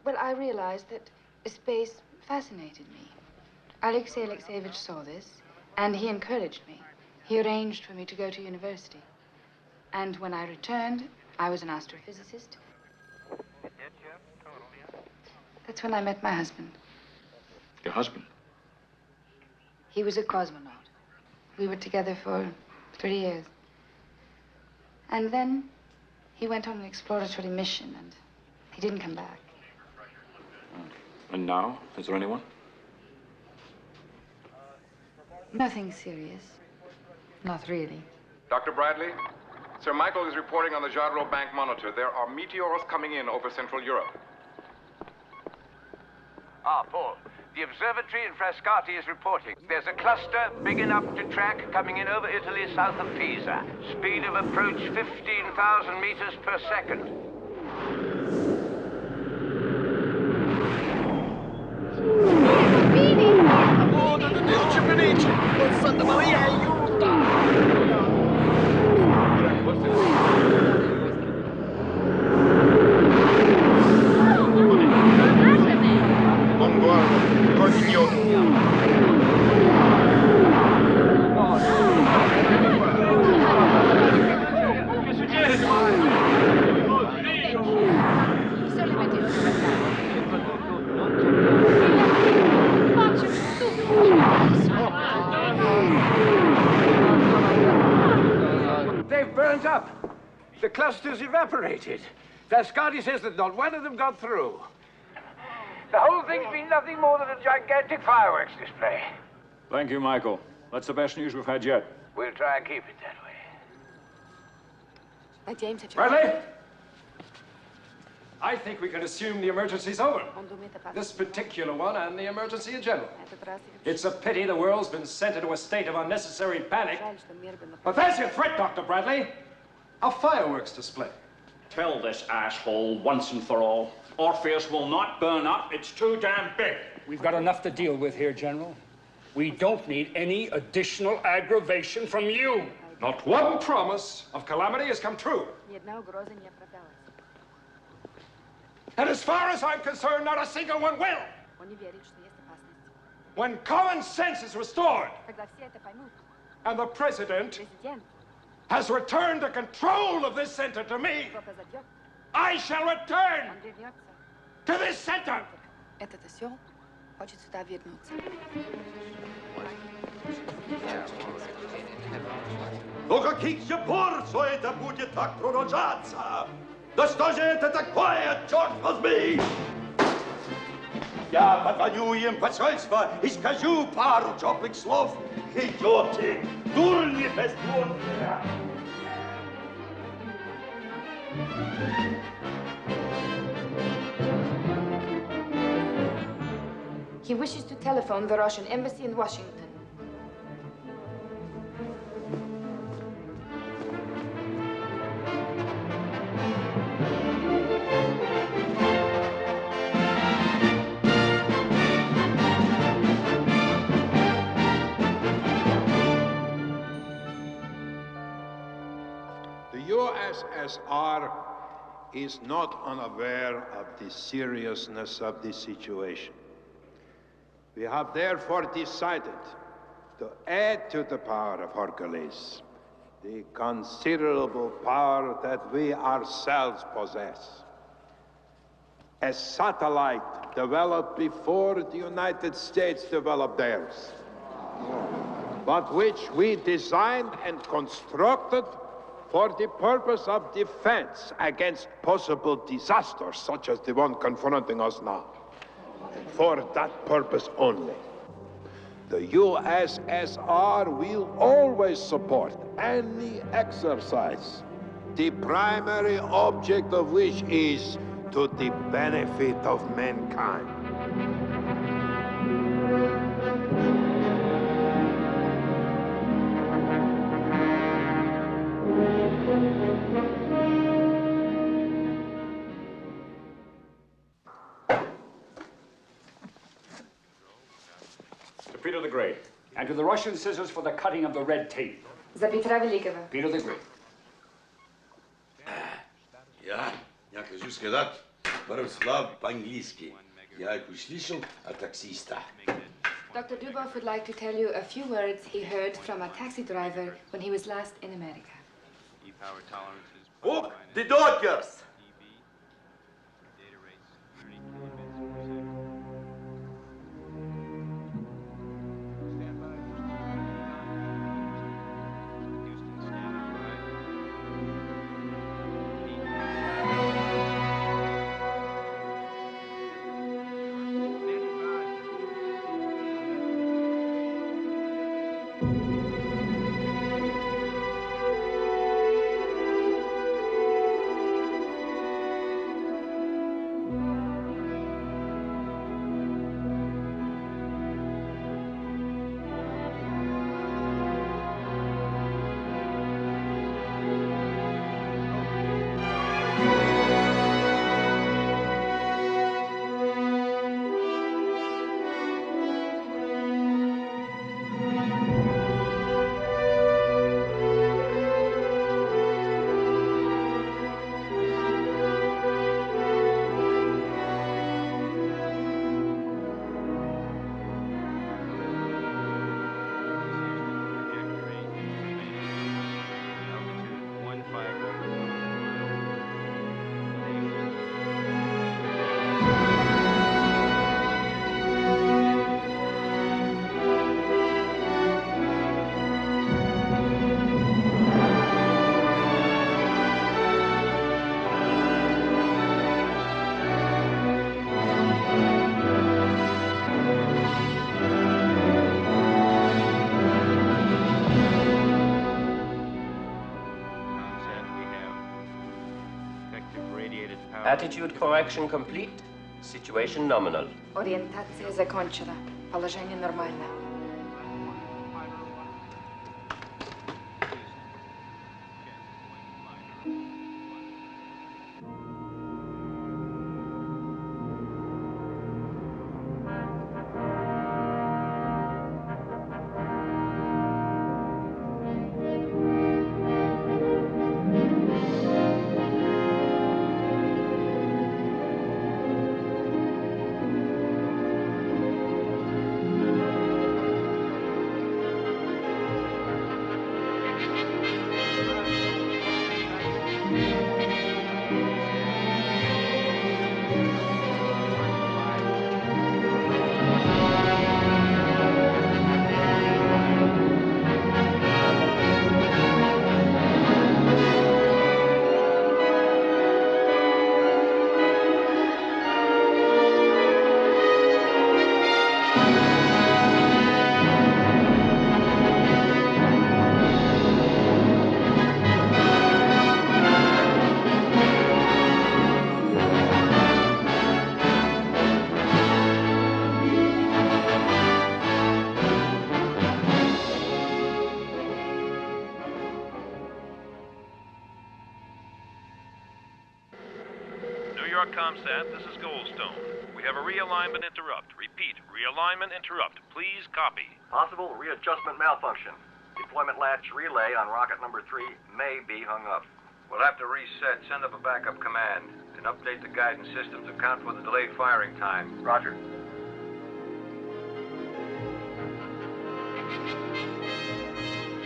Well, I realized that space fascinated me. Alexei Alexeyevich saw this, and he encouraged me. He arranged for me to go to university. And when I returned, I was an astrophysicist. That's when I met my husband. Your husband? He was a cosmonaut. We were together for 3 years. And then he went on an exploratory mission, and he didn't come back. And now? Is there anyone? Nothing serious. Not really. Dr. Bradley, Sir Michael is reporting on the Jadro Bank monitor. There are meteors coming in over Central Europe. Paul. The observatory in Frascati is reporting. There's a cluster big enough to track coming in over Italy south of Pisa. Speed of approach 15,000 meters per second. favor, continue. They've burnt up. The cluster's evaporated. Frascati says that not one of them got through. The whole thing's been nothing more than a gigantic fireworks display. Thank you, Michael. That's the best news we've had yet. We'll try and keep it that way. James, Bradley? I think we can assume the emergency's over. This particular one and the emergency in general. It's a pity the world's been sent into a state of unnecessary panic. But there's your threat, Dr. Bradley. A fireworks display. Tell this asshole once and for all, Orpheus will not burn up. It's too damn big. We've got enough to deal with here, General. We don't need any additional aggravation from you. Not one promise of calamity has come true. And as far as I'm concerned, not a single one will. When common sense is restored, and the president has returned the control of this center to me, I shall return to this center. Ну каких же пор все это будет так продолжаться? Да что же это такое, черт возьми? Я позвоню им посольство и скажу пару теплых слов. Идете, дурни бездумные. He wishes to telephone the Russian embassy in Washington. The U.S.S.R. is not unaware of the seriousness of the situation. We have therefore decided to add to the power of Hercules the considerable power that we ourselves possess. A satellite developed before the United States developed theirs, but which we designed and constructed for the purpose of defense against possible disasters such as the one confronting us now. For that purpose only. The U.S.S.R. will always support any exercise, the primary object of which is to the benefit of mankind. Peter the Great. And to the Russian scissors for the cutting of the red tape. За Петра Великого. Peter the Great. Я хочу сказать пару слов по-английски. Я их услышал от таксиста. Dr. Dubov would like to tell you a few words he heard from a taxi driver when he was last in America. Book the Dodgers! Attitude correction complete. Situation nominal. Ориентация закончена. Положение нормальное. Comsat, this is Goldstone. We have a realignment interrupt. Repeat, realignment interrupt. Please copy. Possible readjustment malfunction. Deployment latch relay on rocket number 3 may be hung up. We'll have to reset, send up a backup command, and update the guidance system to account for the delayed firing time. Roger.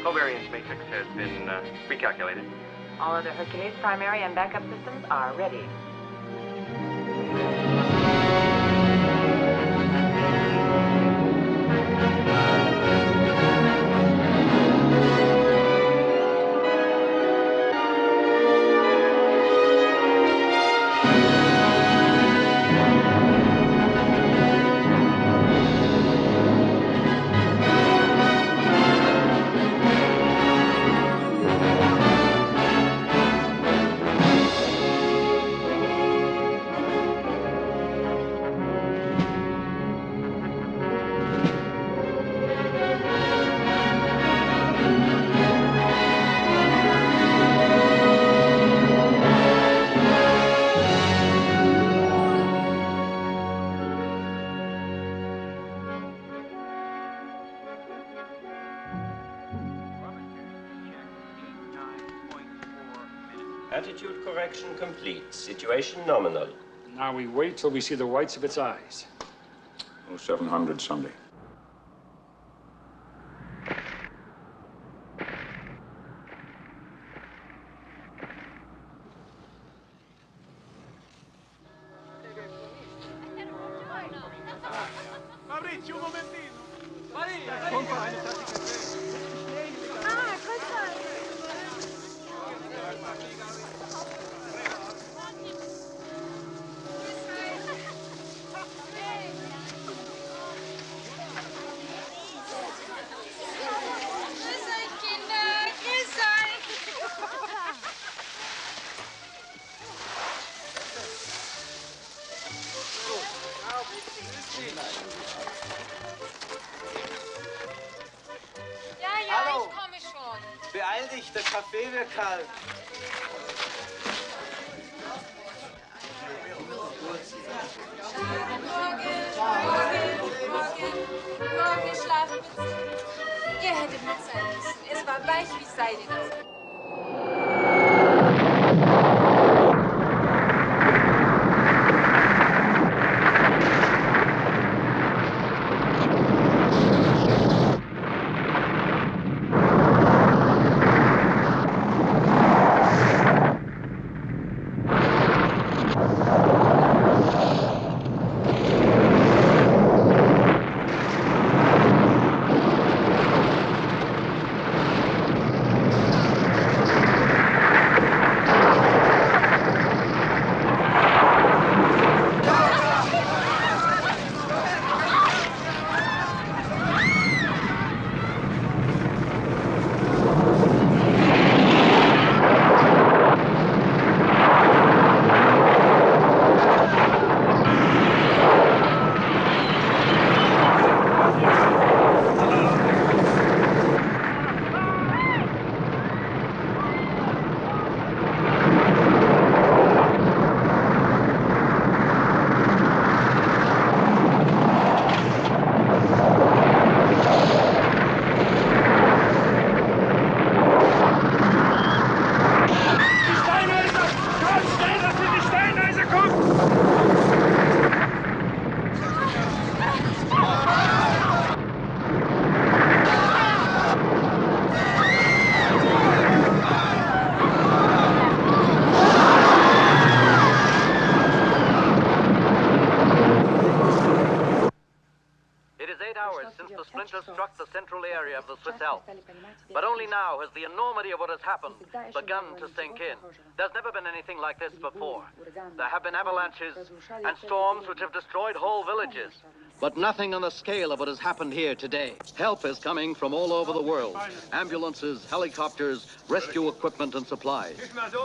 Covariance matrix has been recalculated. All other Hercules primary and backup systems are ready. Attitude correction complete. Situation nominal. Now we wait till we see the whites of its eyes. 0700 Sunday. Fabrizio, un momentino. Maria, Hallo. Ich komme schon. Beeil dich, der Kaffee wird kalt. Morgen schlafen mit. Ihr hättet mit sein müssen. Es war weich wie Seide. 8 hours since the splinter struck the central area of the Swiss Alps. But only now has the enormity of what has happened begun to sink in. There's never been anything like this before. There have been avalanches and storms which have destroyed whole villages. But nothing on the scale of what has happened here today. Help is coming from all over the world. Ambulances, helicopters, rescue equipment and supplies.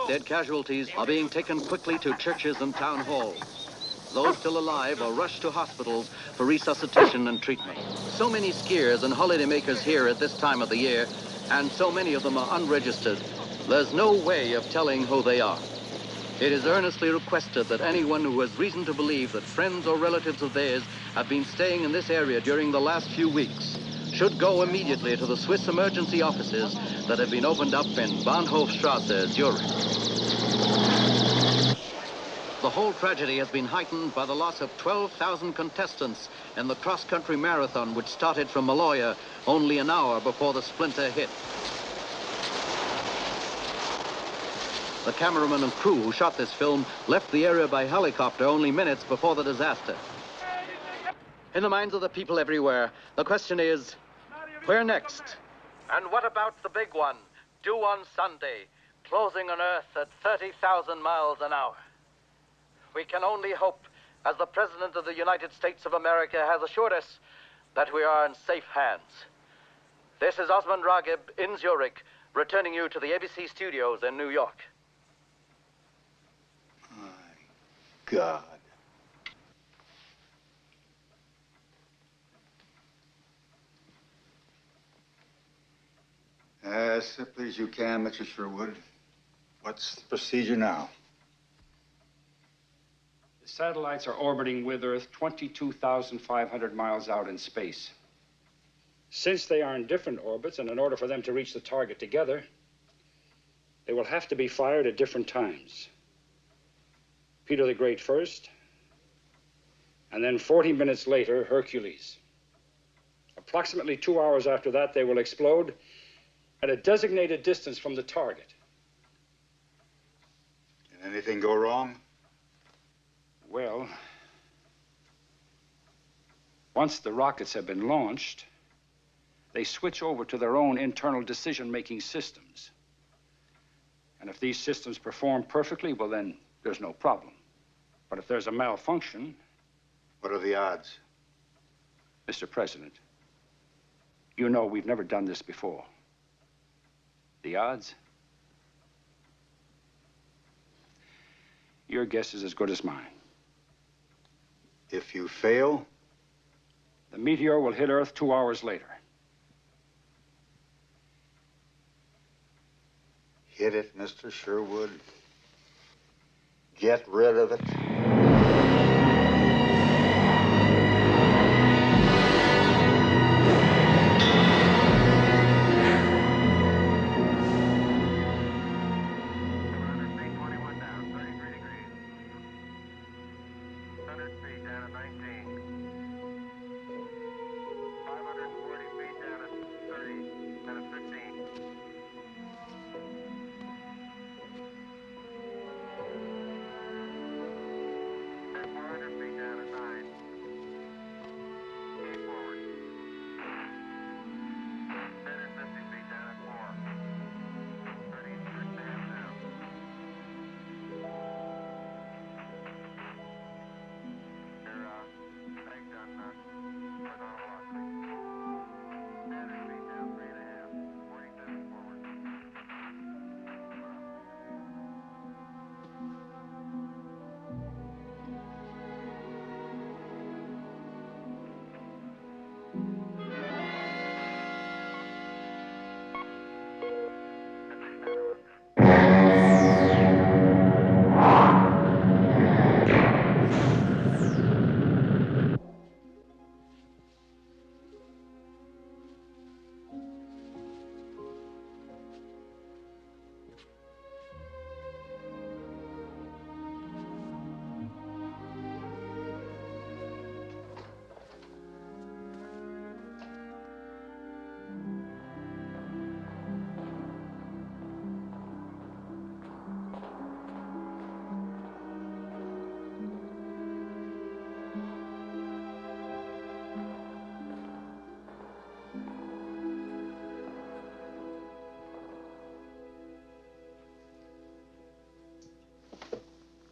Dead casualties are being taken quickly to churches and town halls. Those still alive are rushed to hospitals for resuscitation and treatment. So many skiers and holidaymakers here at this time of the year, and so many of them are unregistered, there's no way of telling who they are. It is earnestly requested that anyone who has reason to believe that friends or relatives of theirs have been staying in this area during the last few weeks should go immediately to the Swiss emergency offices that have been opened up in Bahnhofstrasse, Zurich. The whole tragedy has been heightened by the loss of 12,000 contestants in the cross-country marathon which started from Maloja only an hour before the splinter hit. The cameraman and crew who shot this film left the area by helicopter only minutes before the disaster. In the minds of the people everywhere, the question is, where next? And what about the big one, due on Sunday, closing on Earth at 30,000 miles an hour? We can only hope, as the President of the United States of America has assured us, that we are in safe hands. This is Osmond Ragib in Zurich, returning you to the ABC studios in New York. God. As simply as you can, Mr. Sherwood. What's the procedure now? The satellites are orbiting with Earth 22,500 miles out in space. Since they are in different orbits, and in order for them to reach the target together, they will have to be fired at different times. Peter the Great first, and then 40 minutes later, Hercules. Approximately 2 hours after that, they will explode at a designated distance from the target. Can anything go wrong? Well, once the rockets have been launched, they switch over to their own internal decision-making systems. And if these systems perform perfectly, well, then there's no problem. But if there's a malfunction... What are the odds? Mr. President, you know we've never done this before. The odds? Your guess is as good as mine. If you fail? The meteor will hit Earth 2 hours later. Hit it, Mr. Sherwood. Get rid of it.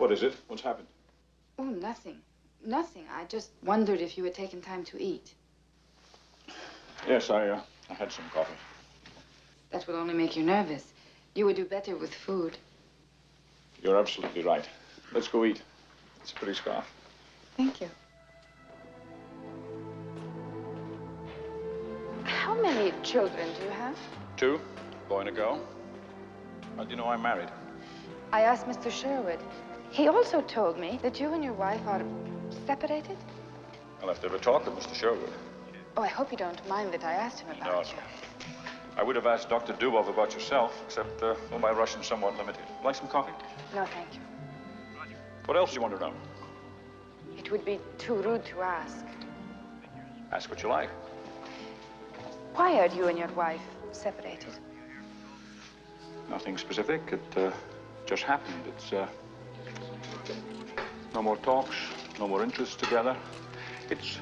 What is it? What's happened? Oh, nothing. Nothing. I just wondered if you had taken time to eat. Yes, I had some coffee. That will only make you nervous. You would do better with food. You're absolutely right. Let's go eat. It's a pretty scarf. Thank you. How many children do you have? 2, boy and a girl. How do you know I'm married? I asked Mr. Sherwood. He also told me that you and your wife are separated. I'll have to have a talk with Mr. Sherwood. Oh, I hope you don't mind that I asked him about you. I would have asked Dr. Dubov about yourself, except, well, my Russian's somewhat limited. Like some coffee? No, thank you. What else do you want to know? It would be too rude to ask. Ask what you like. Why are you and your wife separated? Nothing specific. It just happened. It's no more talks, no more interests together. It's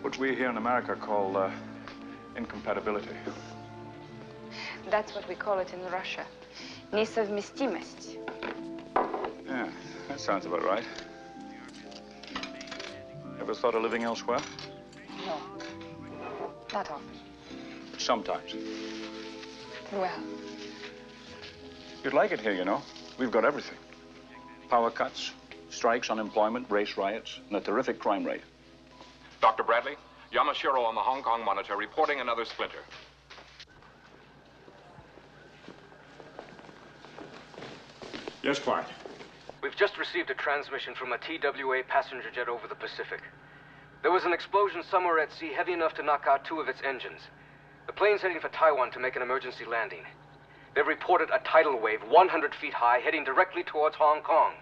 what we here in America call incompatibility. That's what we call it in Russia. Nesovmestimость. Yeah, that sounds about right. Ever thought of living elsewhere? No, not often. Sometimes. Well, you'd like it here, you know. We've got everything. Power cuts, strikes, unemployment, race riots, and a terrific crime rate. Dr. Bradley, Yamashiro on the Hong Kong monitor reporting another splinter. Yes, Clark. We've just received a transmission from a TWA passenger jet over the Pacific. There was an explosion somewhere at sea heavy enough to knock out 2 of its engines. The plane's heading for Taiwan to make an emergency landing. They've reported a tidal wave 100 feet high heading directly towards Hong Kong.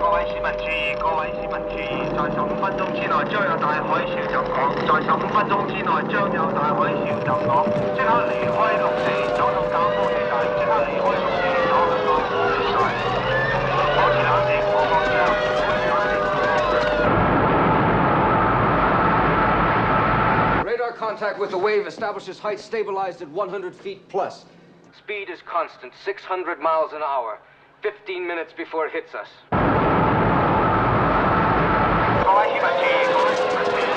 各位市民注意，各位市民注意，在15分鐘之內將有大海潮襲港，在15分鐘之內將有大海潮襲港，即刻離開陸地，走到教科地帶，即刻離開陸地，走到教科地帶。保持冷靜，我講之後，保持冷靜。 Radar contact with the wave establishes height stabilized at 100 feet plus. Speed is constant, 600 miles an hour. 15 minutes before it hits us. 各位市民注意，各位市民注意。 「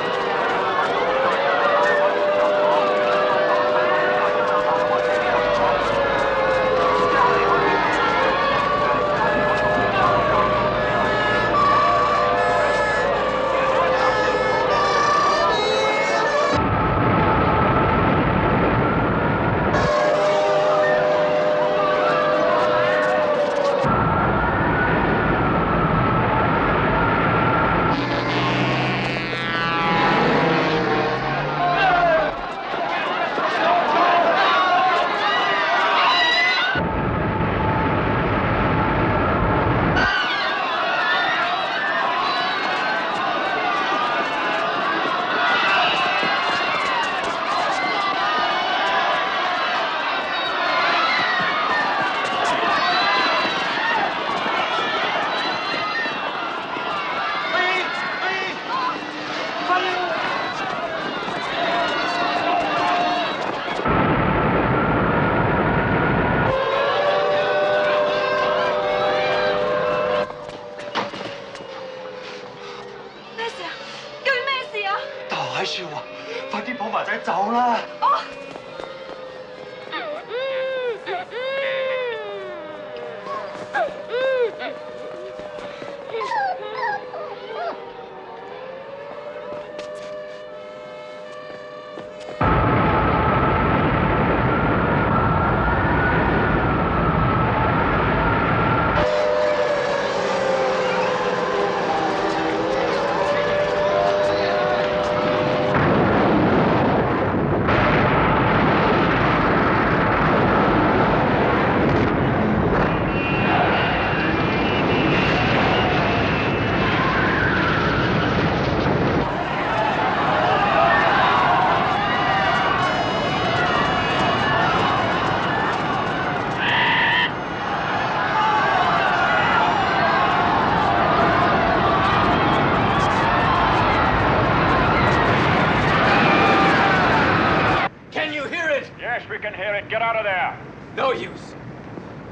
No use.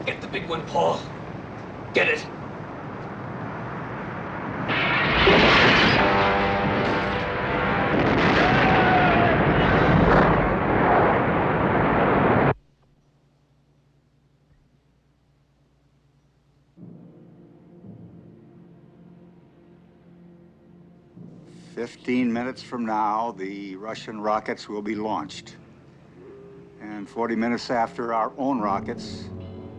Get the big one, Paul. Get it. "15 minutes from now, the Russian rockets will be launched. And 40 minutes after, our own rockets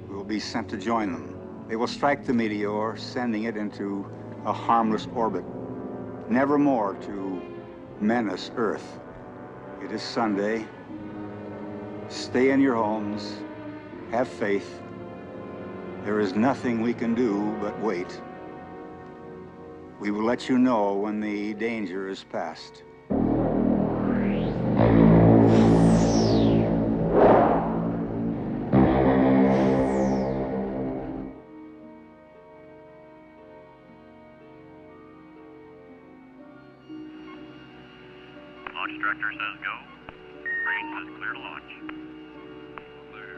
will be sent to join them. They will strike the Meteor, sending it into a harmless orbit, never more to menace Earth. It is Sunday. Stay in your homes. Have faith. There is nothing we can do but wait. We will let you know when the danger is past." Launch director says go. Range says clear to launch. Clear.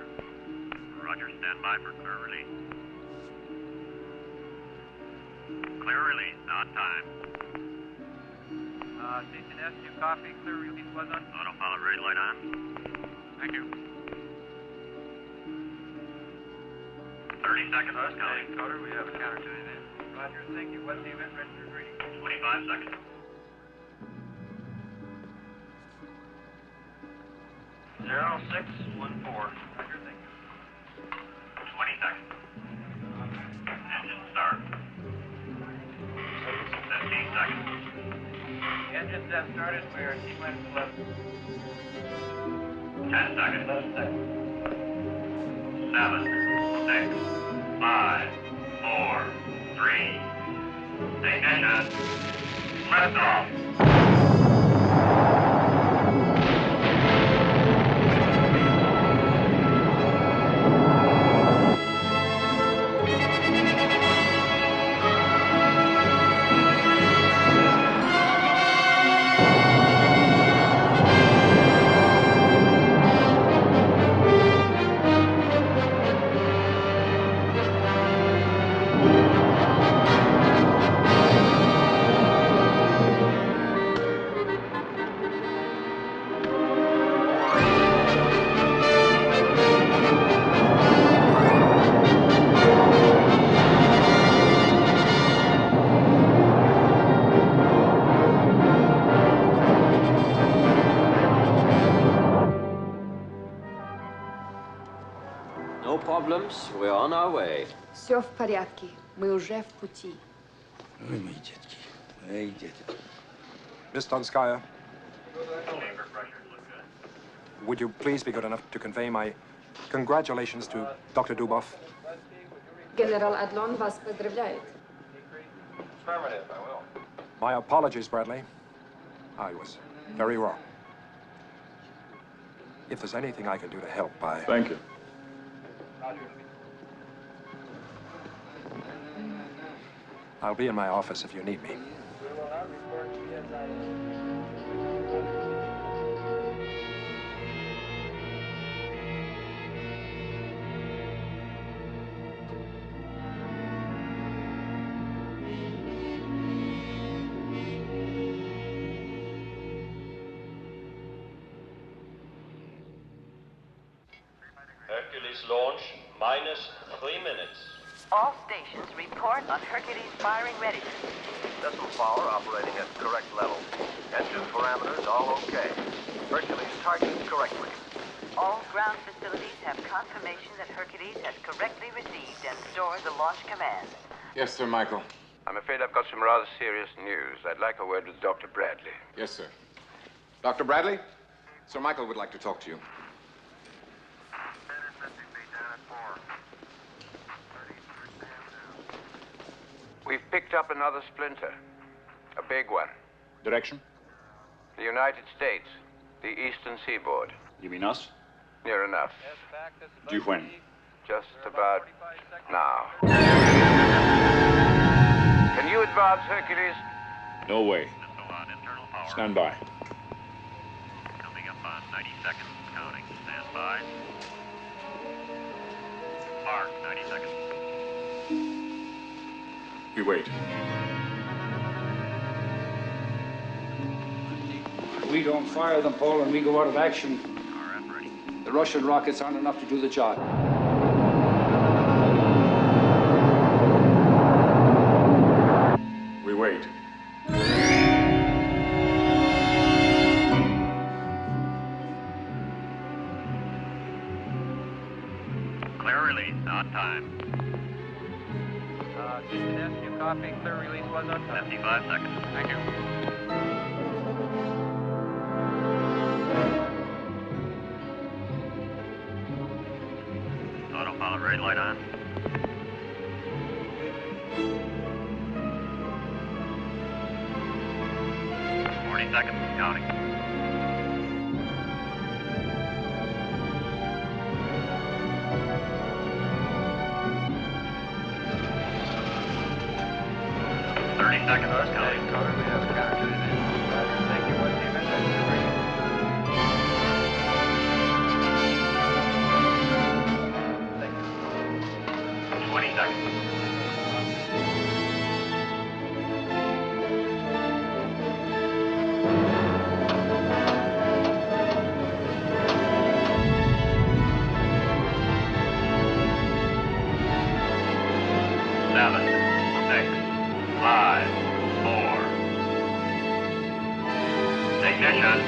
Roger, stand by for clear release. Clear release, on time. Station S, you copy. Clear release was on. Autopilot ready light on. Thank you. 30 seconds. Counting. Coder, we have a counter to it in. Roger, thank you. What's the event registered reading? 25 seconds. 0614. Roger, thank you. 20 seconds. Engine start. 15 seconds. Engines have started. We are T-minus 11. 10 seconds. 11 seconds. 7, 6, 5, 4, 3. Ignition. Lift off. No problems. We're on our way. Все в порядке. Мы уже в пути. Ой, мои детки. Эй, дети. Miss Donskaya, would you please be good enough to convey my congratulations to Dr. Dubov? Генерал Адлон вас поздравляет. Affirmative, I will. My apologies, Bradley. I was very wrong. If there's anything I can do to help, Thank you. I'll be in my office if you need me. Hercules launch, -3 minutes. All stations report on Hercules firing readiness. Decimal power operating at correct level. Engine parameters all okay. Hercules targeted correctly. All ground facilities have confirmation that Hercules has correctly received and stored the launch command. Yes, Sir Michael. I'm afraid I've got some rather serious news. I'd like a word with Dr. Bradley. Yes, sir. Dr. Bradley? Sir Michael would like to talk to you. We've picked up another splinter. A big one. Direction? The United States. The eastern seaboard. You mean us? Near enough. Due when? Just about now. Can you advance, Hercules? No way. Stand by. Coming up on 90 seconds. Counting. Stand by. Mark, 90 seconds. We wait. We don't fire them, Paul, and we go out of action. The Russian rockets aren't enough to do the job. We wait. Clear release, on time. Houston S, you copy. Clear release was on time. 55 seconds. Thank you. Autopilot red light on. 40 seconds, counting. Seconds, counting. We have captured it. Thank you. What's the event? 20 seconds. Seven, 6, 5, 4. Ignition.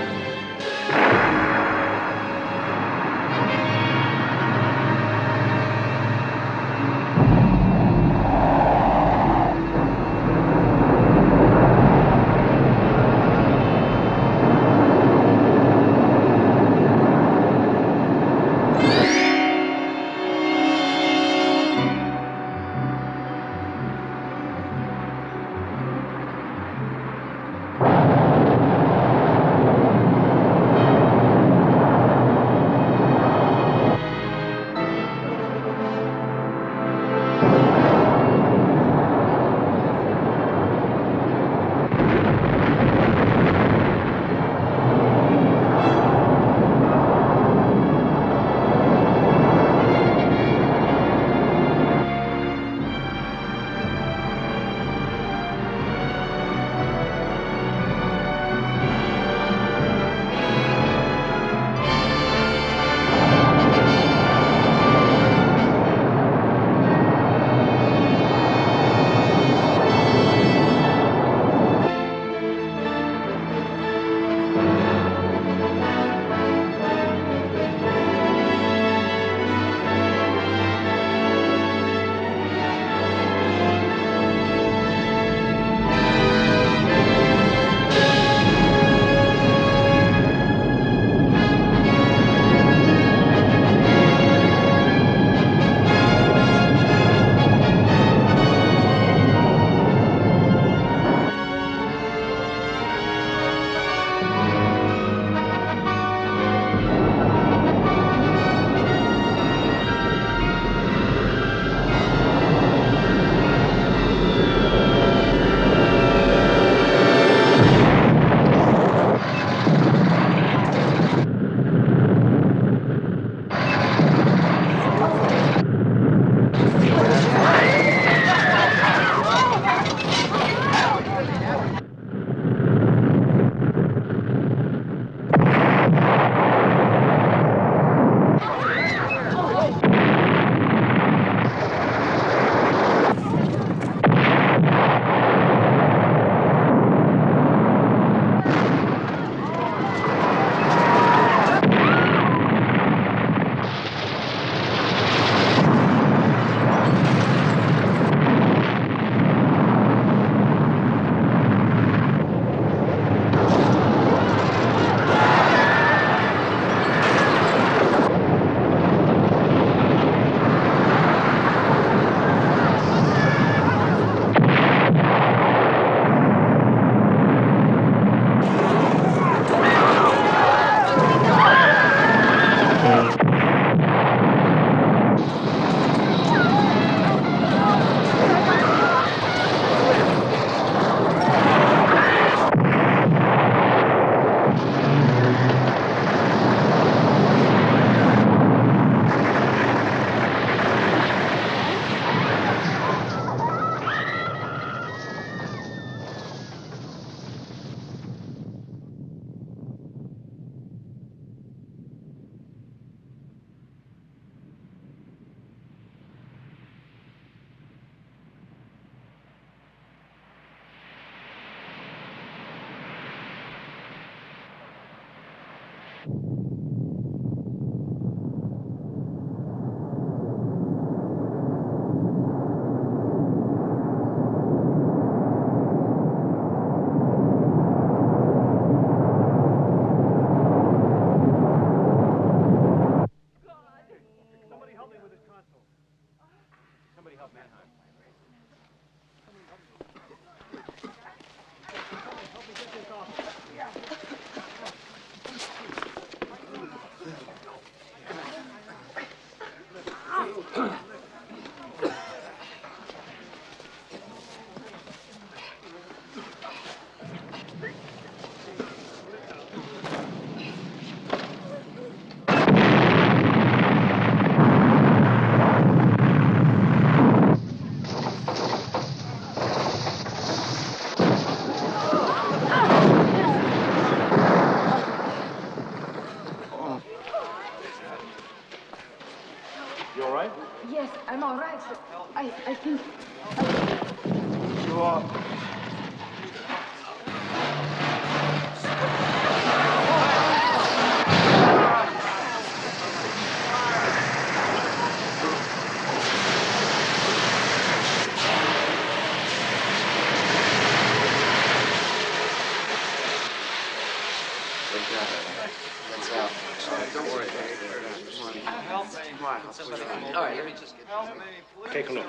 All right, let me just take a look.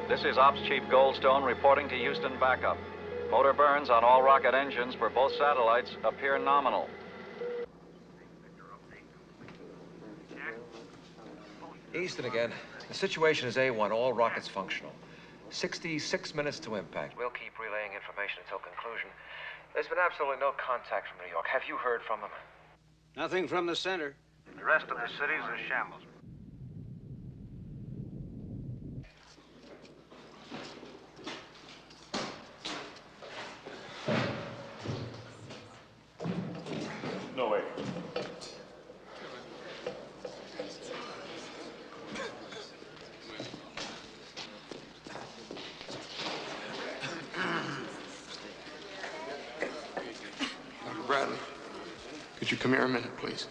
This is Ops Chief Goldstone reporting to Houston backup. Motor burns on all rocket engines for both satellites appear nominal. Houston again. The situation is A1, all rockets functional. 66 minutes to impact. We'll keep relaying information until conclusion. There's been absolutely no contact from New York. Have you heard from them? Nothing from the center. The rest of the city's a shambles. No way. Dr. Bradley, could you come here a minute, please?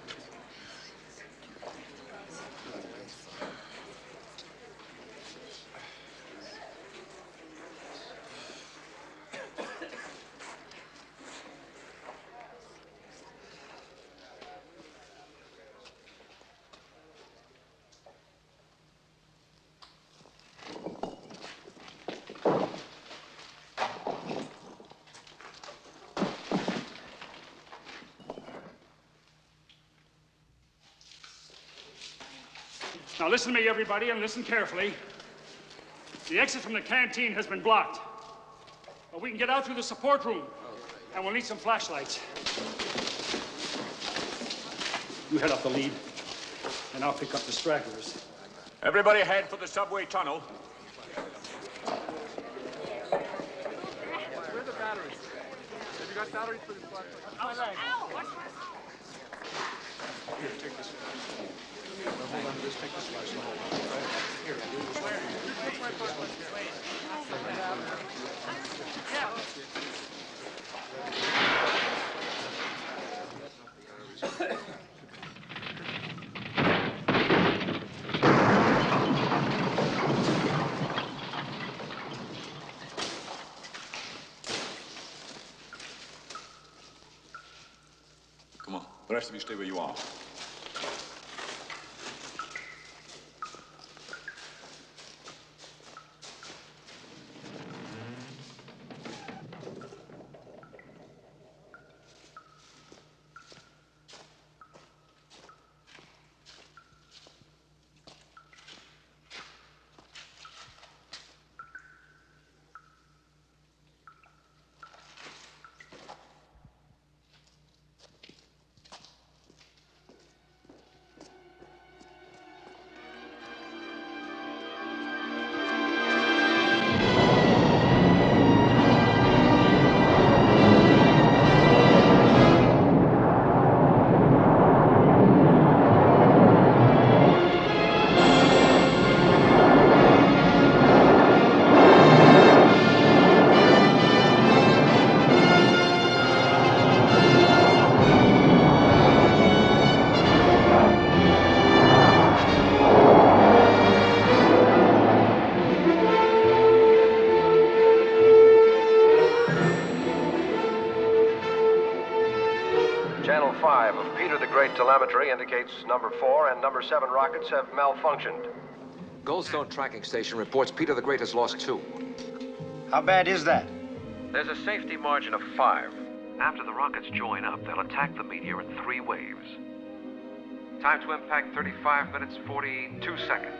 Now listen to me, everybody, and listen carefully. The exit from the canteen has been blocked. But we can get out through the support room, and we'll need some flashlights. You head up the lead, and I'll pick up the stragglers. Everybody head for the subway tunnel. Where are the batteries? Have you got batteries for this flashlight? Here, take this. Hold on to this. Take this flashlight. Here, do this one. You take my flashlight. Come on, the rest of you stay where you are. telemetry indicates number 4 and number 7 rockets have malfunctioned. Goldstone Tracking Station reports Peter the Great has lost 2. How bad is that? There's a safety margin of 5. After the rockets join up, they'll attack the Meteor in 3 waves. Time to impact 35 minutes, 42 seconds.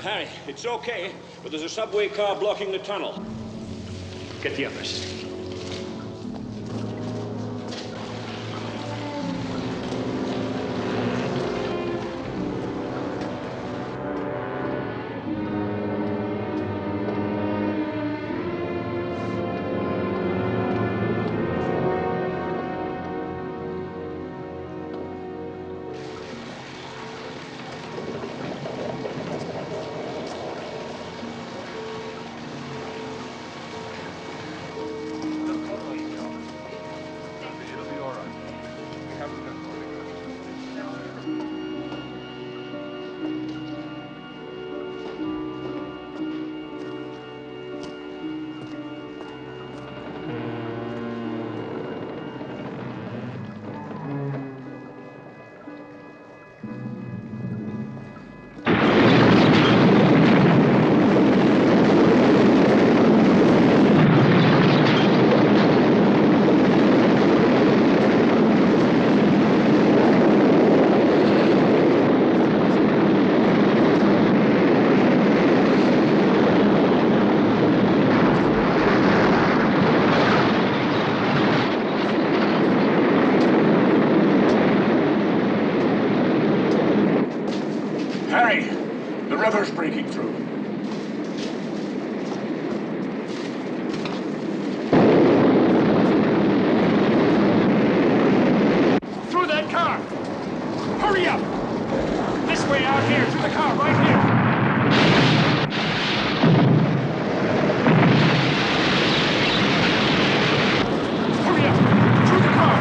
Harry, it's okay, but there's a subway car blocking the tunnel. Get the others. Breaking through. Through that car! Hurry up! This way out here, to the car, right here! Hurry up! Through the car!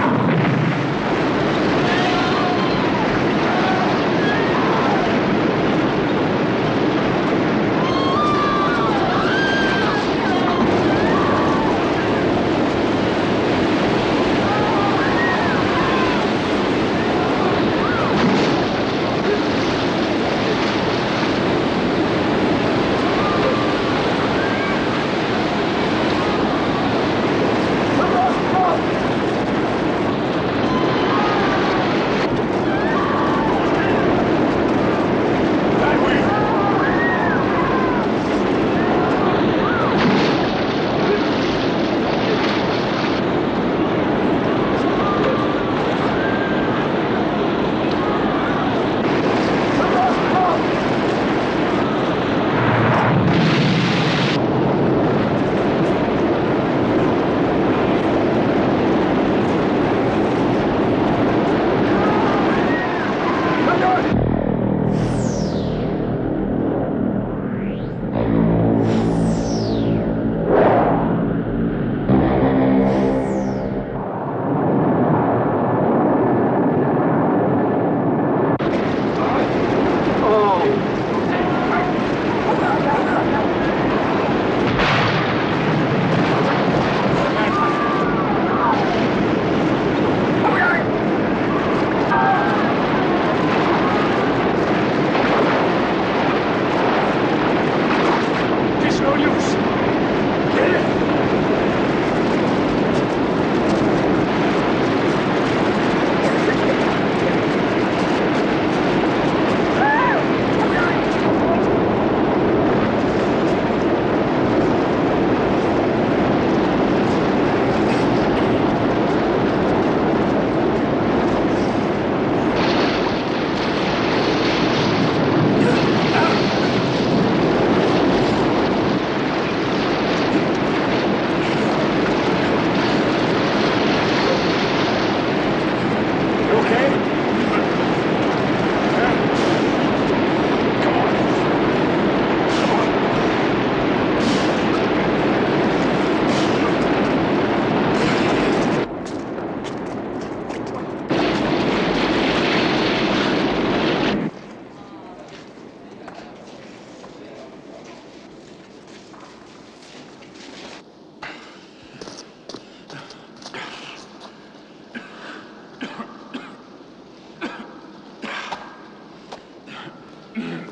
Come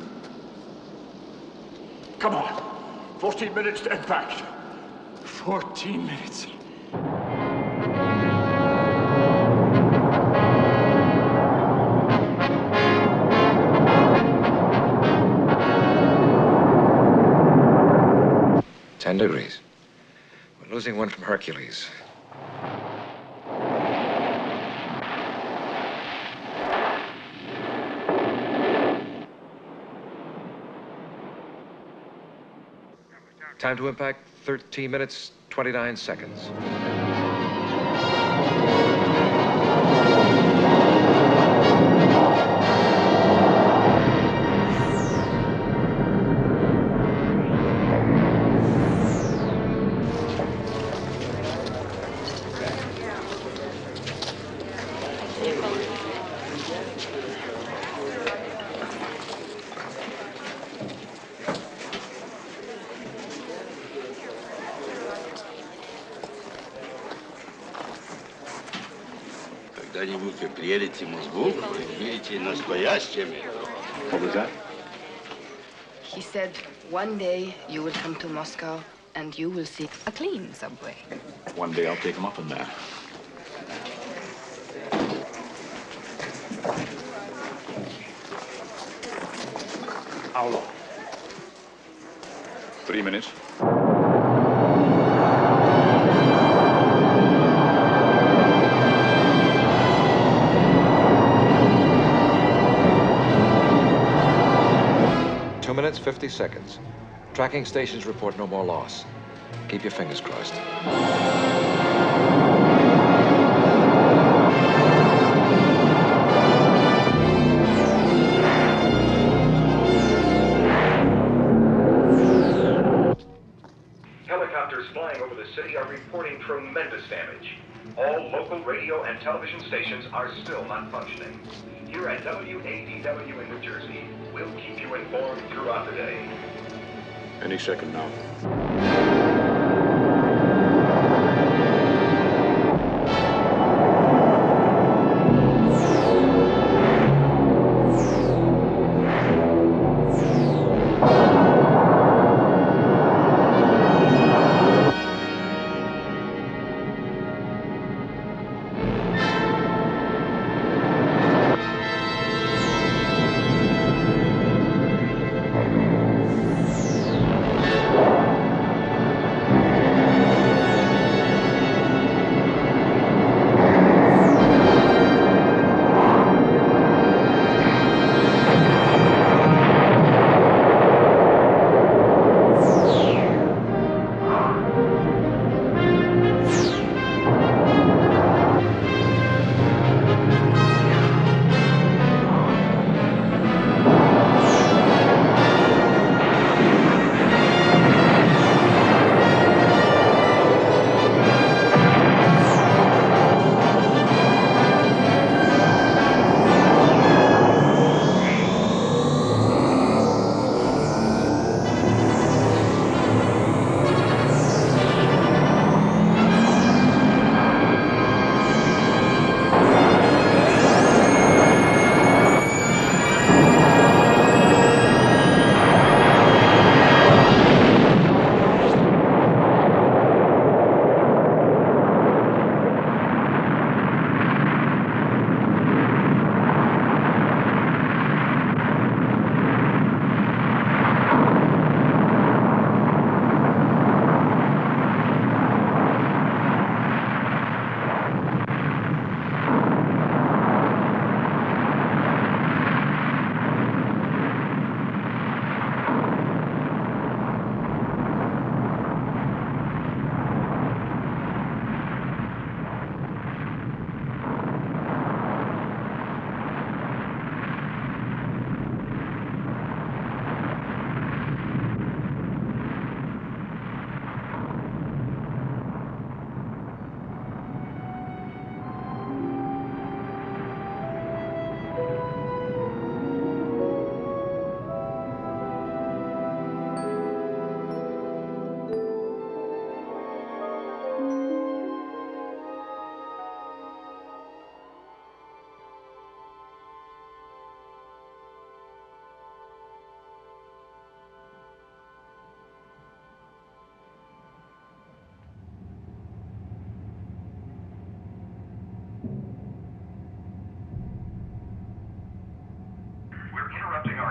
on. 14 minutes to impact. 14 minutes. $10. We're losing one from Hercules. Time to impact, 13 minutes, 29 seconds. Когда-нибудь вы приедете в Москву, вы увидите настоящее метро. What was that? He said, one day you will come to Moscow and you will see a clean subway. One day I'll take him up on that. How long? 3 minutes. Two minutes, 50 seconds. Tracking stations report no more loss. Keep your fingers crossed. Helicopters flying over the city are reporting tremendous damage. All local radio and television stations are still not functioning. Here at WADW in New Jersey, we'll keep you informed throughout the day. Any second now.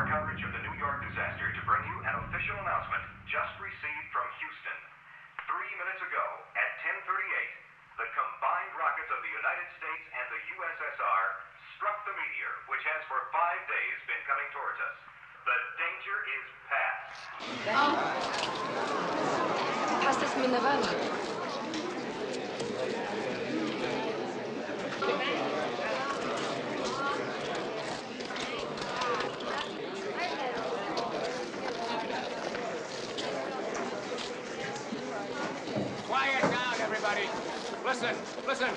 our coverage of the New York disaster to bring you an official announcement just received from Houston. 3 minutes ago, at 10:38, the combined rockets of the United States and the U.S.S.R. struck the meteor, which has for 5 days been coming towards us. The danger is past. Hast es Mineral? Quiet down, everybody. Listen, listen.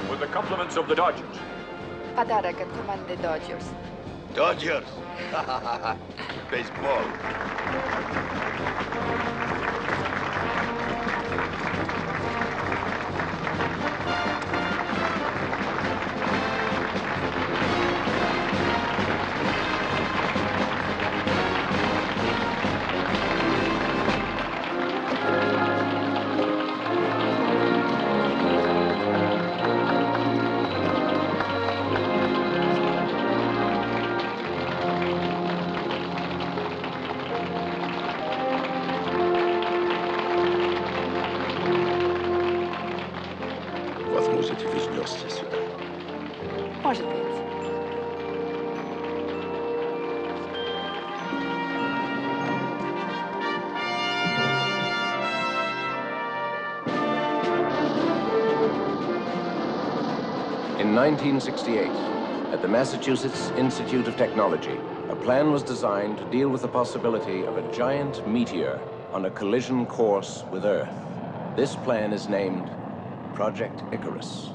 With the compliments of the Dodgers. Подарок от команды Dodgers. Dodgers. Baseball. Возможно, вы ждете сюда. Может быть. In 1968, at the Massachusetts Institute of Technology, a plan was designed to deal with the possibility of a giant meteor on a collision course with Earth. This plan is named Project Icarus.